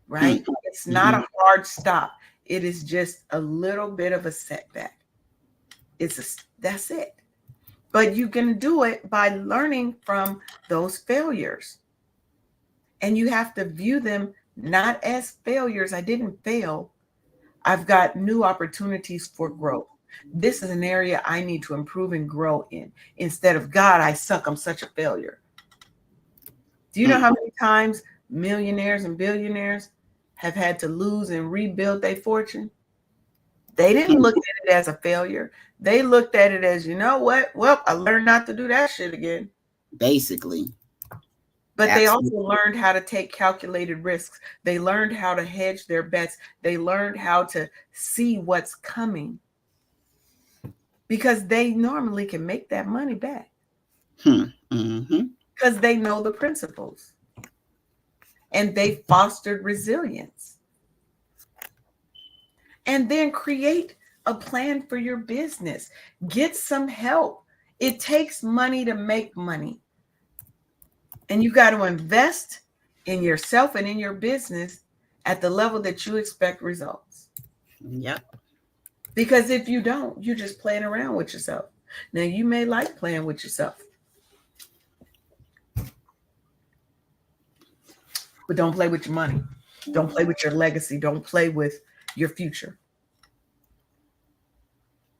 Right? Mm-hmm. It's not a hard stop. It is just a little bit of a setback. That's it. But you can do it by learning from those failures. And you have to view them not as failures. I didn't fail. I've got new opportunities for growth. This is an area I need to improve and grow in, instead of, God, I suck, I'm such a failure. Do you know how many times millionaires and billionaires have had to lose and rebuild their fortune? They didn't look at it as a failure. They looked at it as, you know what? Well, I learned not to do that shit again. Basically. But they also learned how to take calculated risks. They learned how to hedge their bets. They learned how to see what's coming, because they normally can make that money back. Mm-hmm. Because they know the principles and they fostered resilience. And then create a plan for your business. Get some help. It takes money to make money. And you got to invest in yourself and in your business at the level that you expect results. Yep. Because if you don't, you're just playing around with yourself. Now, you may like playing with yourself, but don't play with your money. Don't play with your legacy. Don't play with your future.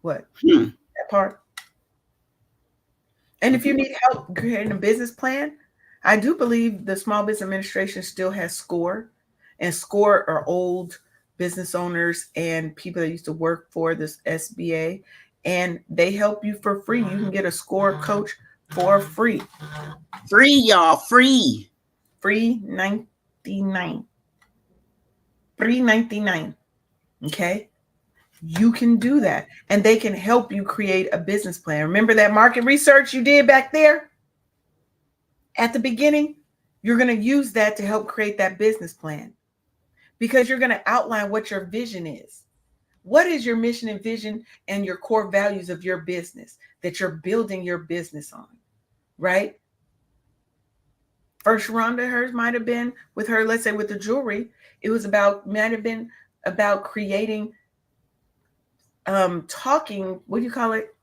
What? That part. And if you need help creating a business plan, I do believe the Small Business Administration still has SCORE. And SCORE are old business owners and people that used to work for this SBA. And they help you for free. You can get a SCORE coach for free. Free, y'all. Free. Free 99. Free 99. Okay? You can do that. And they can help you create a business plan. Remember that market research you did back there at the beginning? You're going to use that to help create that business plan, because you're going to outline what your vision is. What is your mission and vision and your core values of your business that you're building your business on, right? First, Rhonda, hers might have been with her, let's say with the jewelry, it was might have been about creating, talking, what do you call it?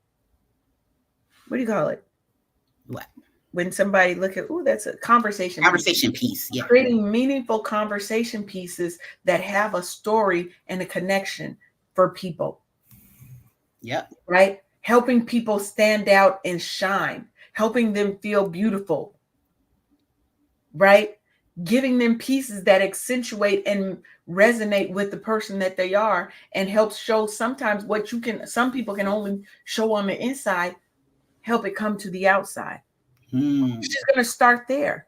What? When somebody look at, oh, that's a conversation piece. Yeah. Creating meaningful conversation pieces that have a story and a connection for people. Yep. Right? Helping people stand out and shine, helping them feel beautiful. Right? giving them pieces that accentuate and resonate with the person that they are, and helps show sometimes what you can, some people can only show on the inside, help it come to the outside. She's going to start there.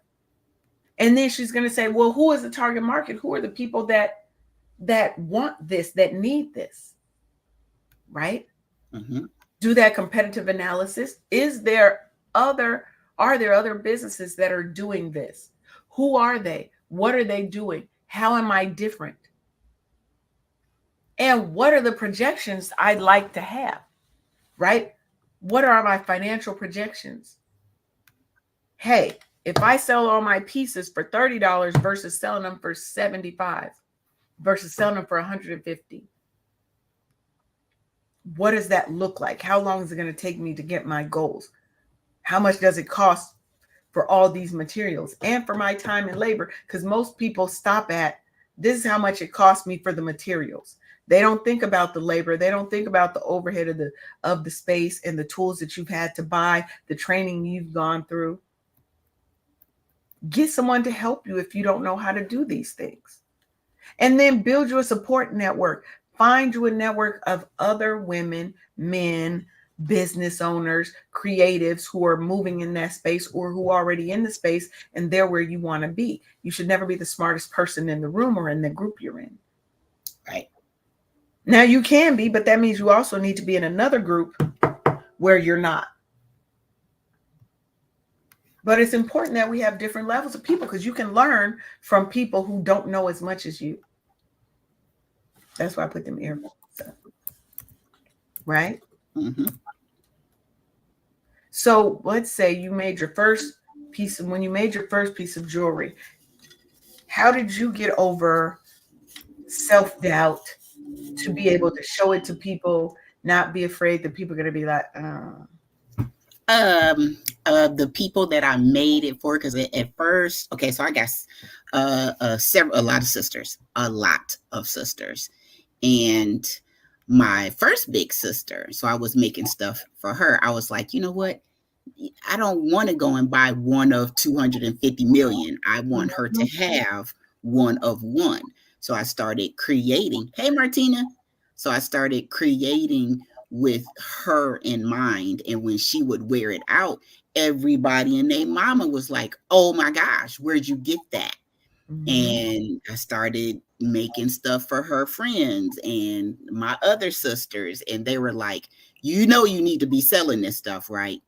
And then she's going to say, well, who is the target market? Who are the people that want this, that need this? Right? Do that competitive analysis. Are there other businesses that are doing this? Who are they? What are they doing? How am I different? And what are the projections I'd like to have? Right? What are my financial projections? Hey, if I sell all my pieces for $30 versus selling them for $75 versus selling them for $150, what does that look like? How long is it going to take me to get my goals? How much does it cost for all these materials and for my time and labor? Because most people stop at, this is how much it cost me for the materials. They don't think about the labor. They don't think about the overhead of the space and the tools that you've had to buy, the training you've gone through. Get someone to help you if you don't know how to do these things. And then build you a support network. Find you a network of other women, men, business owners, creatives who are moving in that space or who are already in the space and they're where you want to be. You should never be the smartest person in the room or in the group you're in. Right. Now you can be, but that means you also need to be in another group where you're not. But it's important that we have different levels of people because you can learn from people who don't know as much as you. That's why I put them earphones up. Right? So let's say you made your first piece of, when you made your first piece of jewelry, how did you get over self-doubt to be able to show it to people, not be afraid that people are going to be like, The people that I made it for, because at first, okay, so I guess a lot of sisters, and my first big sister, so I was making stuff for her. I was like, you know what, I don't want to go and buy one of 250 million. I want her to have one of one. So I started creating. Hey, Martina. So I started creating with her in mind. And when she would wear it out, everybody and their mama was like, oh my gosh, where'd you get that? And I started making stuff for her friends and my other sisters. And they were like, you know, you need to be selling this stuff, right?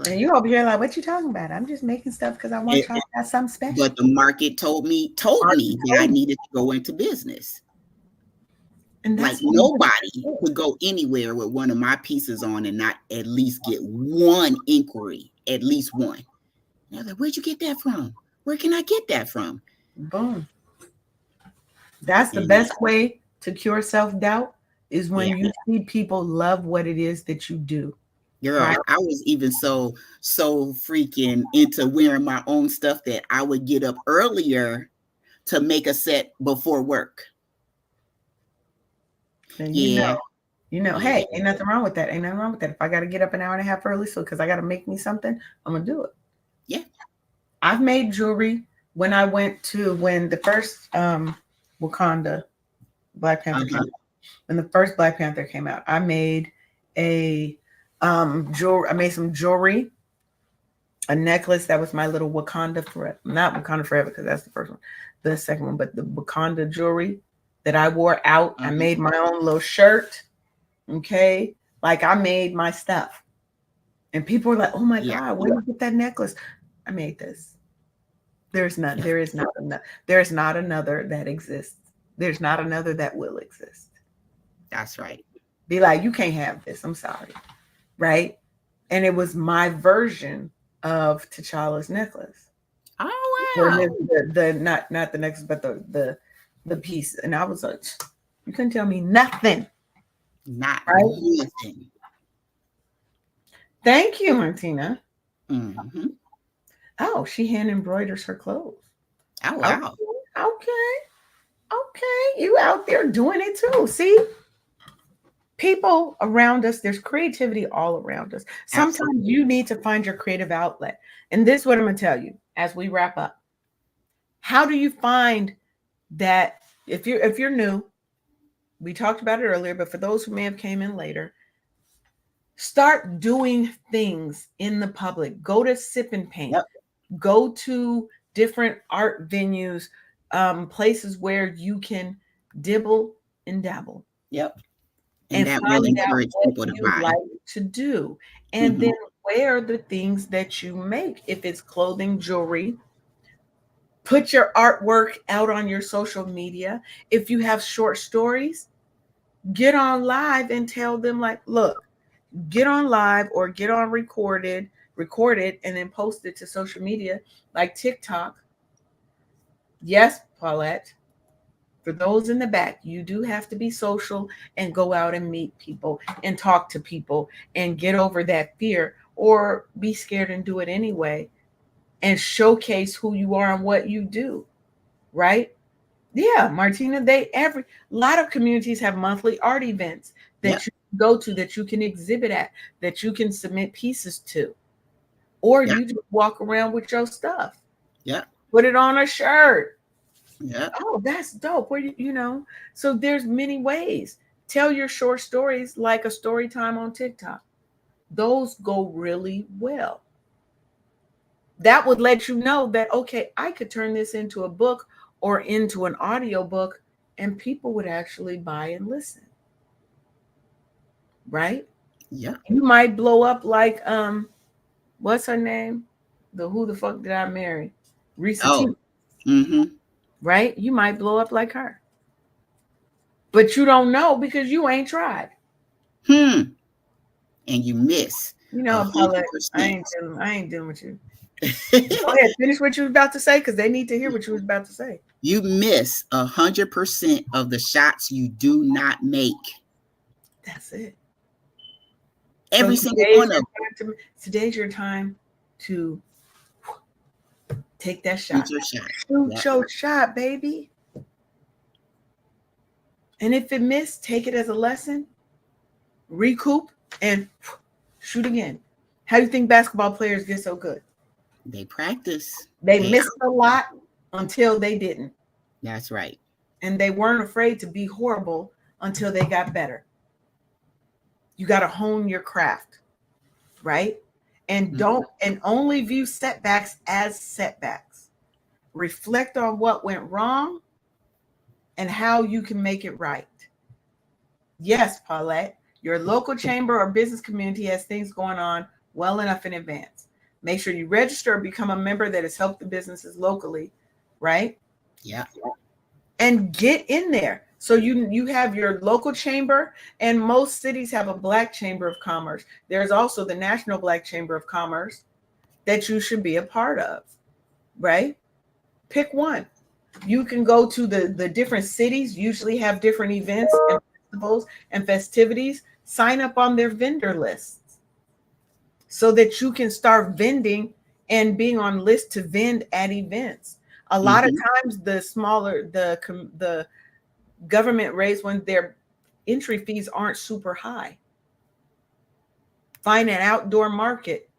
And you over here like, what you talking about? I'm just making stuff because I want y'all to have something special. But the market told me that I needed to go into business. And like nobody could go anywhere with one of my pieces on and not at least get one inquiry, at least one. And I was like, where'd you get that from? Where can I get that from? Boom. That's the best way to cure self-doubt is when you see people love what it is that you do. Girl, right? I was even so freaking into wearing my own stuff that I would get up earlier to make a set before work. And you know, hey, ain't nothing wrong with that. Ain't nothing wrong with that. If I got to get up an hour and a half early, so because I got to make me something, I'm gonna do it. Yeah, I've made jewelry when the first Wakanda Black Panther came out. When the first Black Panther came out, I made a jewelry. I made some jewelry, a necklace that was my little Wakanda Forever, not Wakanda Forever because that's the first one, the second one, but the Wakanda jewelry that I wore out. I made my own little shirt. Okay, like I made my stuff, and people were like, "Oh my God, where did you get that necklace?" I made this. There is not another that exists. There's not another that will exist. That's right. Be like, you can't have this. I'm sorry. Right? And it was my version of T'Challa's necklace. Oh wow. The not the necklace, but the piece. And I was like, you couldn't tell me nothing. Not nothing. Thank you, Martina. Mm-hmm. Oh, she hand embroiders her clothes. Oh wow. Okay. You out there doing it too. See? People around us, there's creativity all around us. Sometimes you need to find your creative outlet. And this is what I'm going to tell you as we wrap up. How do you find that if you're new, we talked about it earlier, but for those who may have came in later, start doing things in the public. Go to sip and paint. Yep. Go to different art venues, places where you can dibble and dabble Yep. And and that will find out encourage what people to you buy. like to do. And then Hmm. wear the things that you make. If it's clothing, jewelry, put your artwork out on your social media. If you have short stories, get on live and tell them, like, look, get on live or get on record it, and then post it to social media like TikTok. Yes, Paulette, for those in the back, you do have to be social and go out and meet people and talk to people and get over that fear, or be scared and do it anyway, and showcase who you are and what you do, right? Yeah, Martina, they every lot of communities have monthly art events Yep. that you go to, that you can exhibit at, that you can submit pieces to, or Yep. you just walk around with your stuff, Yep. put it on a shirt. Yep. Oh, that's dope. Where you know? So there's many ways. Tell your short stories like a story time on TikTok. Those go really well. That would let you know that, okay, I could turn this into a book or into an audio book, and people would actually buy and listen, right? Yep. You might blow up like what's her name? The Who the Fuck Did I Marry? Risa T, Oh. Mm-hmm. right? You might blow up like her. But you don't know because you ain't tried. Hmm. And you miss You a know, hundred Paulette, percent. I ain't dealing with you. Go ahead, finish what you was about to say, because they need to hear what you was about to say. You miss 100% of the shots you do not make. That's it. So Every single one of them. today's your time to take that shot. Shoot your shot. Shoot Yep. your shot, baby. And if it missed, take it as a lesson, recoup, and shoot again. How do you think basketball players get so good? They practice. They They missed out a there. lot until they didn't. That's right. And they weren't afraid to be horrible until they got better. You got to hone your craft, right? And Mhm. don't and only view setbacks as setbacks. Reflect on what went wrong and how you can make it right. Yes, Paulette, your local chamber or business community has things going on well enough in advance. Make sure you register or become a member that has helped the businesses locally, right? Yeah. And get in there. So you have your local chamber, and most cities have a Black Chamber of Commerce. There's also the National Black Chamber of Commerce that you should be a part of, right? Pick one. You can go to the different cities, usually have different events and festivals and festivities. Sign up on their vendor lists so that you can start vending and being on list to vend at events. A lot of Hmm. times the smaller the government rates when their entry fees aren't super high. Find an outdoor market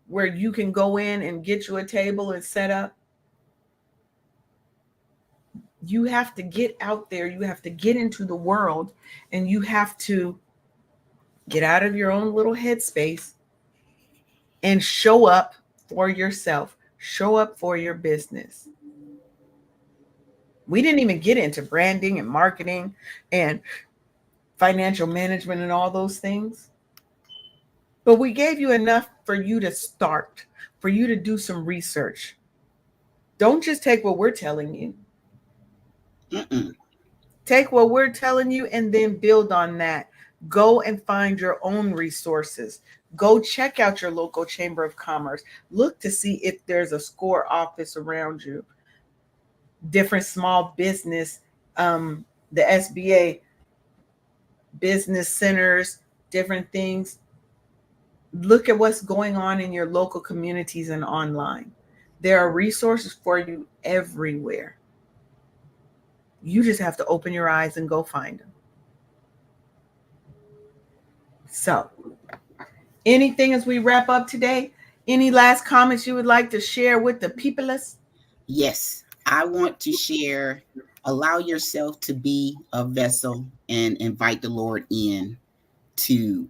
where you can go in and get you a table and set up. You have to get out there, you have to get into the world, and you have to get out of your own little headspace and show up for yourself, show up for your business. We didn't even get into branding and marketing and financial management and all those things, but we gave you enough for you to start, for you to do some research. Don't just take what we're telling you. Mm-mm. Take what we're telling you and then build on that. Go and find your own resources. Go check out your local chamber of commerce. Look to see if there's a SCORE office around you, different small business, the SBA business centers, different things. Look at what's going on in your local communities and online. There are resources for you everywhere. You just have to open your eyes and go find them. So, anything as we wrap up today? Any last comments you would like to share with the peoples? Yes. I want to share, allow yourself to be a vessel and invite the Lord in to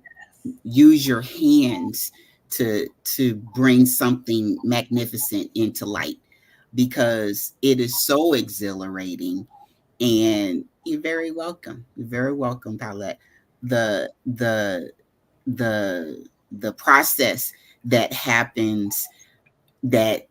use your hands to bring something magnificent into light, because it is so exhilarating. And you're very welcome. You're very welcome, Paulette. The the the the process that happens, that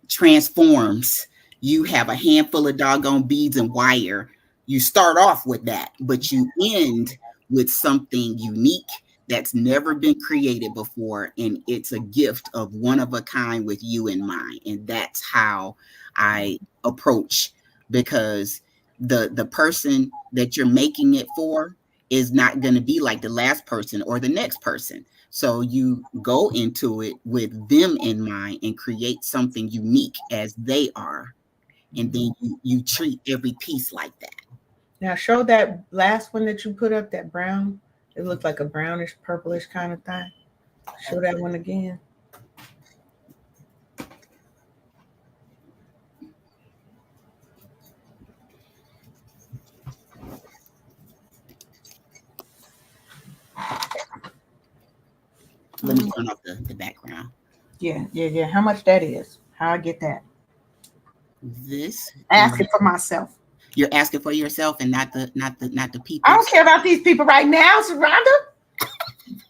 transforms. You have a handful of doggone beads and wire. You start off with that, but you end with something unique that's never been created before. And it's a gift of one of a kind with you in mind. And that's how I approach, because the person that you're making it for is not going to be like the last person or the next person. So you go into it with them in mind and create something unique as they are. And then you treat every piece like that. Now show that last one that you put up, that brown. It looked like a brownish, purplish kind of thing. Show that one again. Let me turn off the background. Yeah. How much that is? How I get that? This Ask it for myself. You're asking for yourself and not the people. I don't care about these people right now, Rhonda.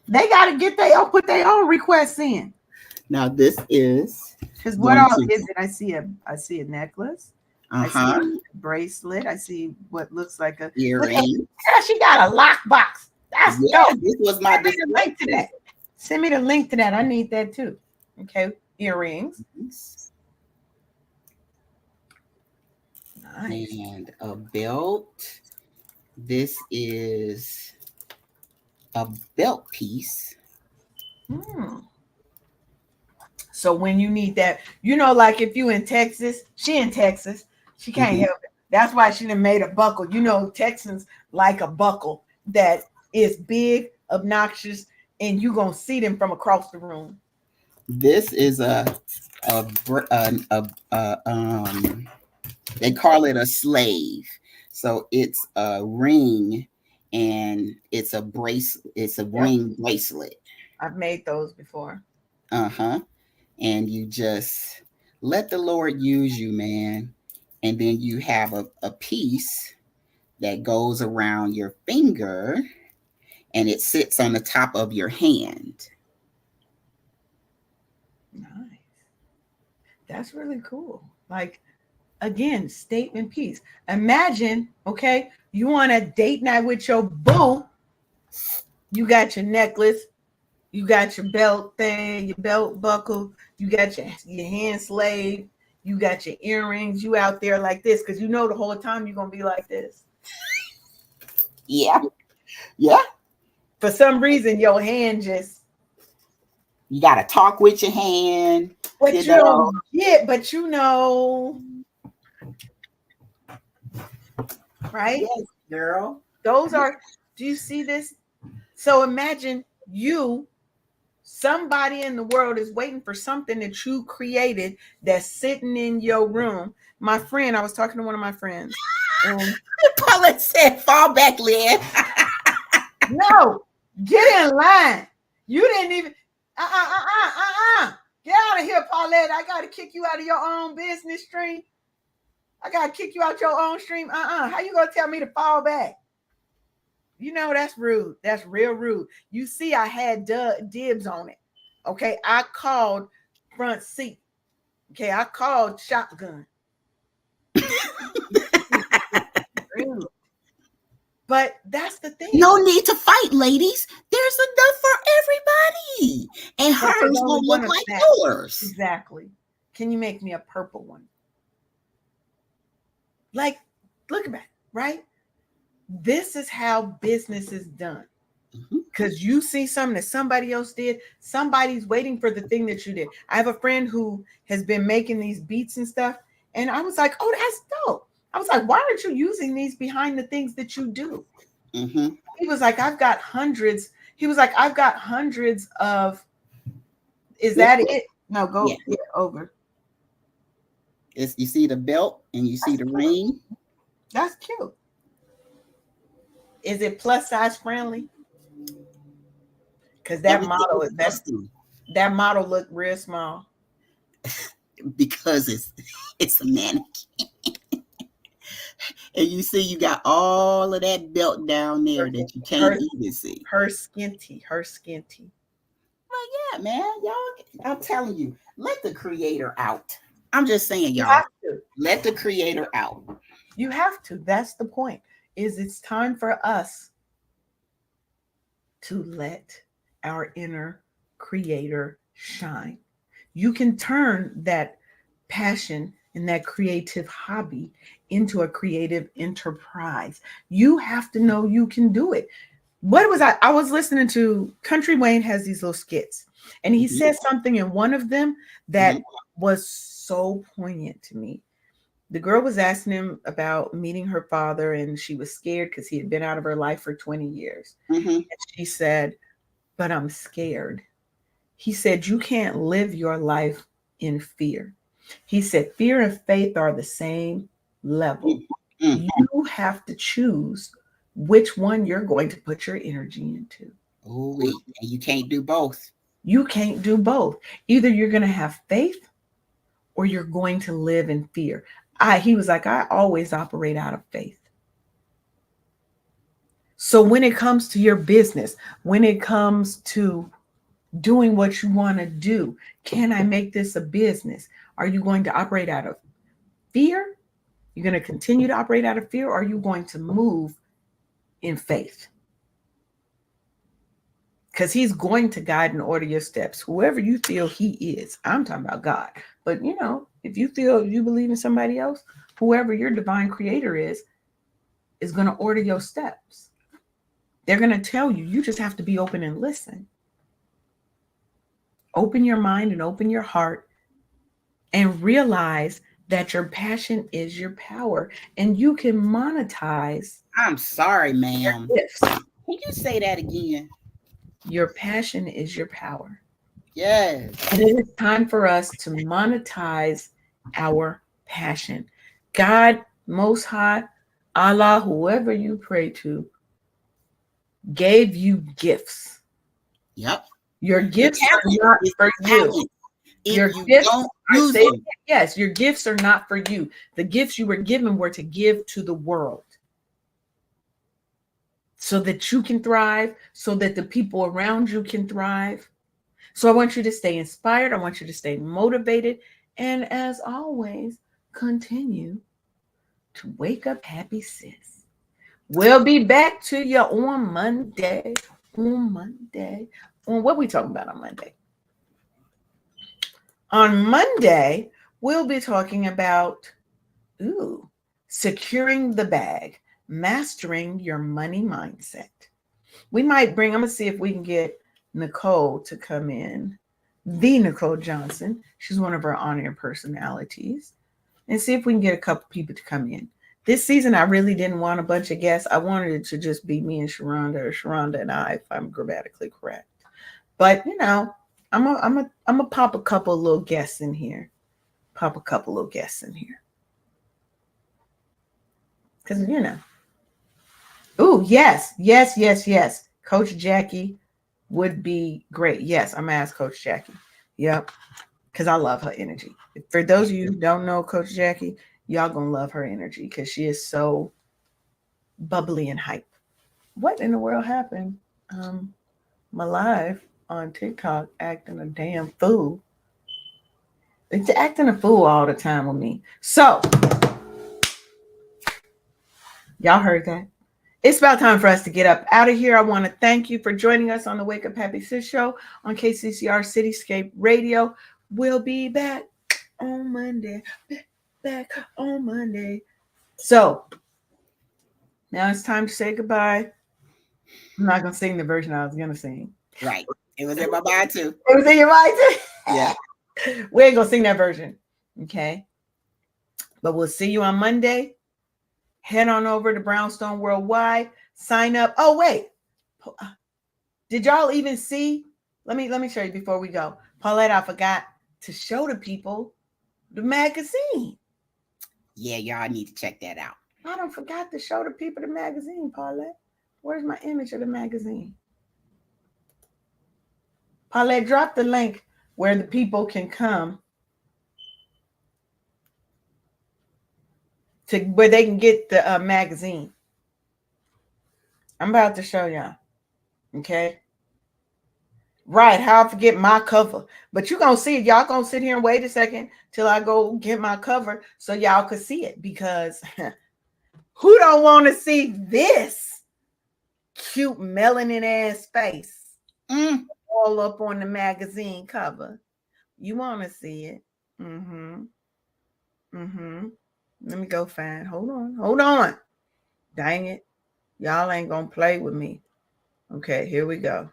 They got to get their own, put their own requests in. Now this is, because what all is it? I see a necklace. I see a bracelet. I see what looks like a earring. She got a lockbox. That's dope. This was my link to that. Send me the link to that. I need that too. Okay, earrings. Nice. And a belt. This is a belt piece. So when you need that, like if you in Texas, she in Texas, she can't help it. That's why she done made a buckle. Texans like a buckle that is big, obnoxious, and you gonna see them from across the room. This is they call it a slave. So it's a ring and it's a bracelet. It's a ring bracelet. I've made those before. And you just let the Lord use you, man. And then you have a piece that goes around your finger and it sits on the top of your hand. Nice. That's really cool. Like, again, statement piece. Imagine, okay, you on a date night with your boo. You got your necklace, you got your belt thing, your belt buckle, you got your hand slave, you got your earrings, you out there like this, because the whole time you're going to be like this. Yeah. For some reason, your hand just... You got to talk with your hand. But right? Yes, girl. Those are... Do you see this? So imagine somebody in the world is waiting for something that you created that's sitting in your room. My friend, I was talking to one of my friends. Paulette said, fall back, Lynn. No, get in line. You didn't even... Get out of here, Paulette. I got to kick you out of your own business stream. I got to kick you out your own stream. How you going to tell me to fall back? That's rude. That's real rude. You see, I had dibs on it. Okay, I called front seat. Okay, I called shotgun. But that's the thing. No need to fight, ladies. There's enough for everybody. And hers will look like yours. Exactly. Can you make me a purple one? Like, look at that, right? This is how business is done. Because you see something that somebody else did. Somebody's waiting for the thing that you did. I have a friend who has been making these beats and stuff. And I was like, oh, that's dope. I was like, why aren't you using these behind the things that you do? He was like, I've got hundreds. He was like, I've got hundreds of... Is that it? No, go over. You see the belt and you see the ring. That's cute. Is it plus size friendly? Because Everything is custom that model looked real small. because it's a mannequin. And you see, you got all of that belt down there Her that you can't her, even see. her skinty, her skinty. Well, yeah, man, y'all. I'm telling you, let the creator out. I'm just saying, You y'all, have to. let the creator out. You have to. That's the point. Is it's time for us to let our inner creator shine. You can turn that passion and that creative hobby into a creative enterprise. You have to know you can do it. What was I was listening to Country Wayne has these little skits, and he Mhm, said something in one of them that mhm, was so poignant to me. The girl was asking him about meeting her father, and she was scared because he had been out of her life for 20 years. mhm. And she said, "But I'm scared." He said, "You can't live your life in fear." He said, "Fear and faith are the same level. Mm, mm. You have to choose which one you're going to put your energy into." Oh, wait, and you can't do both. You can't do both. Either you're going to have faith or you're going to live in fear. He was like, I always operate out of faith. So when it comes to your business, when it comes to doing what you want to do, can I make this a business? Are you going to operate out of fear? You're going to continue to operate out of fear, or are you going to move in faith? Because he's going to guide and order your steps, whoever you feel he is. I'm talking about God. But if you feel you believe in somebody else, whoever your divine creator is going to order your steps. They're going to tell you. You just have to be open and listen. Open your mind and open your heart and realize that your passion is your power and you can monetize I'm sorry, your ma'am. gifts. Can you say that again? Your passion is your power. Yes. And it is time for us to monetize our passion. God, Most High, Allah, whoever you pray to, gave you gifts. Yep. Your The gifts are talent not is for the you. talent. If Your you gifts, don't I use say it them, again, yes, your gifts are not for you. The gifts you were given were to give to the world so that you can thrive, so that the people around you can thrive. So I want you to stay inspired. I want you to stay motivated. And as always, continue to wake up happy, sis. We'll be back to you on Monday. On Monday. On what we talking about on Monday? On Monday, we'll be talking about securing the bag, mastering your money mindset. We might I'm gonna see if we can get Nicole to come in, the Nicole Johnson. She's one of our on-air personalities, and see if we can get a couple people to come in. This season, I really didn't want a bunch of guests. I wanted it to just be me and Sharonda, or Sharonda and I, if I'm grammatically correct. But I'm a pop a couple little guests in here. Pop a couple little guests in here, because Oh, yes, yes, yes, yes. Coach Jackie would be great. Yes, I'm gonna ask Coach Jackie. Yep, because I love her energy. For those of you who don't know Coach Jackie, y'all gonna love her energy because she is so bubbly and hype. What in the world happened? Um, my live on TikTok acting a damn fool. It's acting a fool all the time with me. So y'all heard that? It's about time for us to get up out of here. I want to thank you for joining us on the Wake Up Happy Sis show on KCCR Cityscape Radio. We'll be back on Monday. Back on Monday. So now it's time to say goodbye. I'm not going to sing the version I was going to sing. right. It was in my mind too. It was in your mind too? Yeah. We ain't going to sing that version. Okay. But we'll see you on Monday. Head on over to Brownstone Worldwide. Sign up. Oh, wait. Did y'all even see? Let me show you before we go. Paulette, I forgot to show the people the magazine. Yeah, y'all need to check that out. I don't forgot to show the people the magazine, Paulette. Where's my image of the magazine? Paulette, drop the link where the people can come to where they can get the magazine. I'm about to show y'all. Okay. Right, how I forget my cover. But you gonna see it. Y'all gonna sit here and wait a second till I go get my cover so y'all could see it, because who don't want to see this cute melanin ass face all up on the magazine cover? You want to see it. Let me go find. Hold on. Dang it. Y'all ain't gonna play with me. Okay, here we go.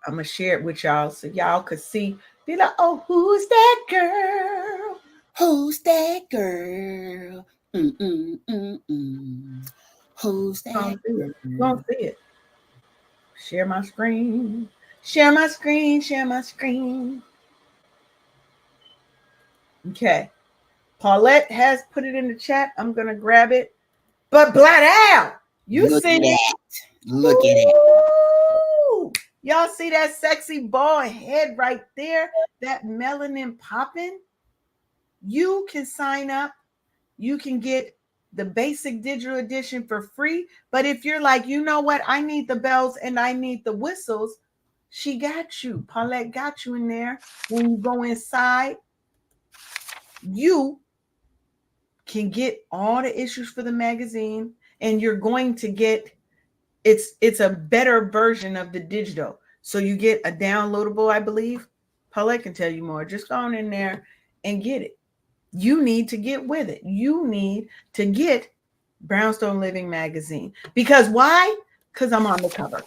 I'm gonna share it with y'all so y'all could see. Be like, oh, who's that girl? Who's that girl? Who's that girl? Won't see it. Share my screen. Share my screen. Share my screen. Okay. Paulette has put it in the chat. I'm gonna grab it. But Black Al, you Look see at it? that. Look at it. Y'all see that sexy bald head right there? That melanin popping? You can sign up. You can get the basic digital edition for free. But if you're like, you know what? I need the bells and I need the whistles. She got you. Paulette got you in there. When you go inside, you can get all the issues for the magazine, and you're going to get it's a better version of the digital. So you get a downloadable, I believe. Paulette can tell you more. Just go on in there and get it. You need to get with it. You need to get Brownstone Living magazine. Because why? Because I'm on the cover.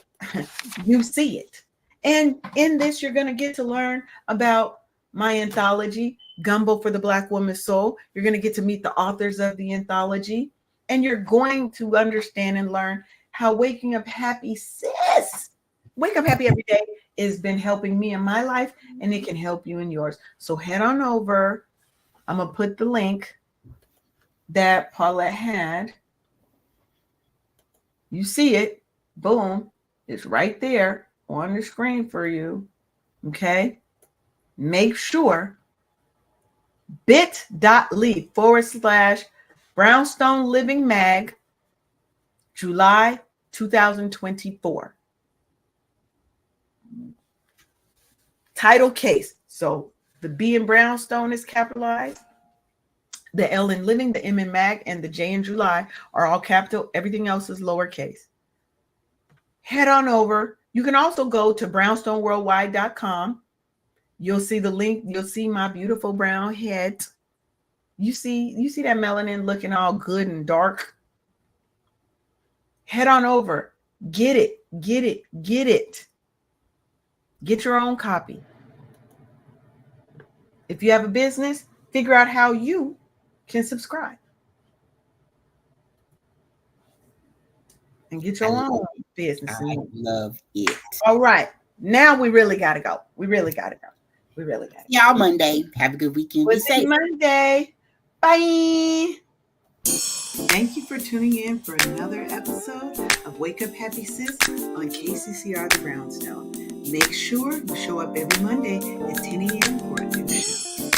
You see it. And in this, you're going to get to learn about my anthology, Gumbo for the Black Woman's Soul. You're going to get to meet the authors of the anthology. And you're going to understand and learn how Waking Up Happy Sis, Wake Up Happy every day, has been helping me in my life, and it can help you in yours. So head on over. I'm going to put the link that Paulette had. You see it. Boom. It's right there on the screen for you. Okay. Make sure bit.ly/Brownstone Living Mag, July 2024. Title case. So the B in Brownstone is capitalized. The L in Living, the M in Mag, and the J in July are all capital. Everything else is lowercase. Head on over. You can also go to brownstoneworldwide.com. You'll see the link. You'll see my beautiful brown head. You see that melanin looking all good and dark. Head on over. Get it. Get it. Get it. Get your own copy. If you have a business, figure out how you can subscribe. And get your own business. I love it. All right. Now we really got to go. We really got to go. We really got to go. Y'all Monday. Have a good weekend. We'll Be see safe. you Monday. Bye. Thank you for tuning in for another episode of Wake Up Happy Sis on KCCR The Brownstone. Make sure you show up every Monday at 10 a.m. for a new show.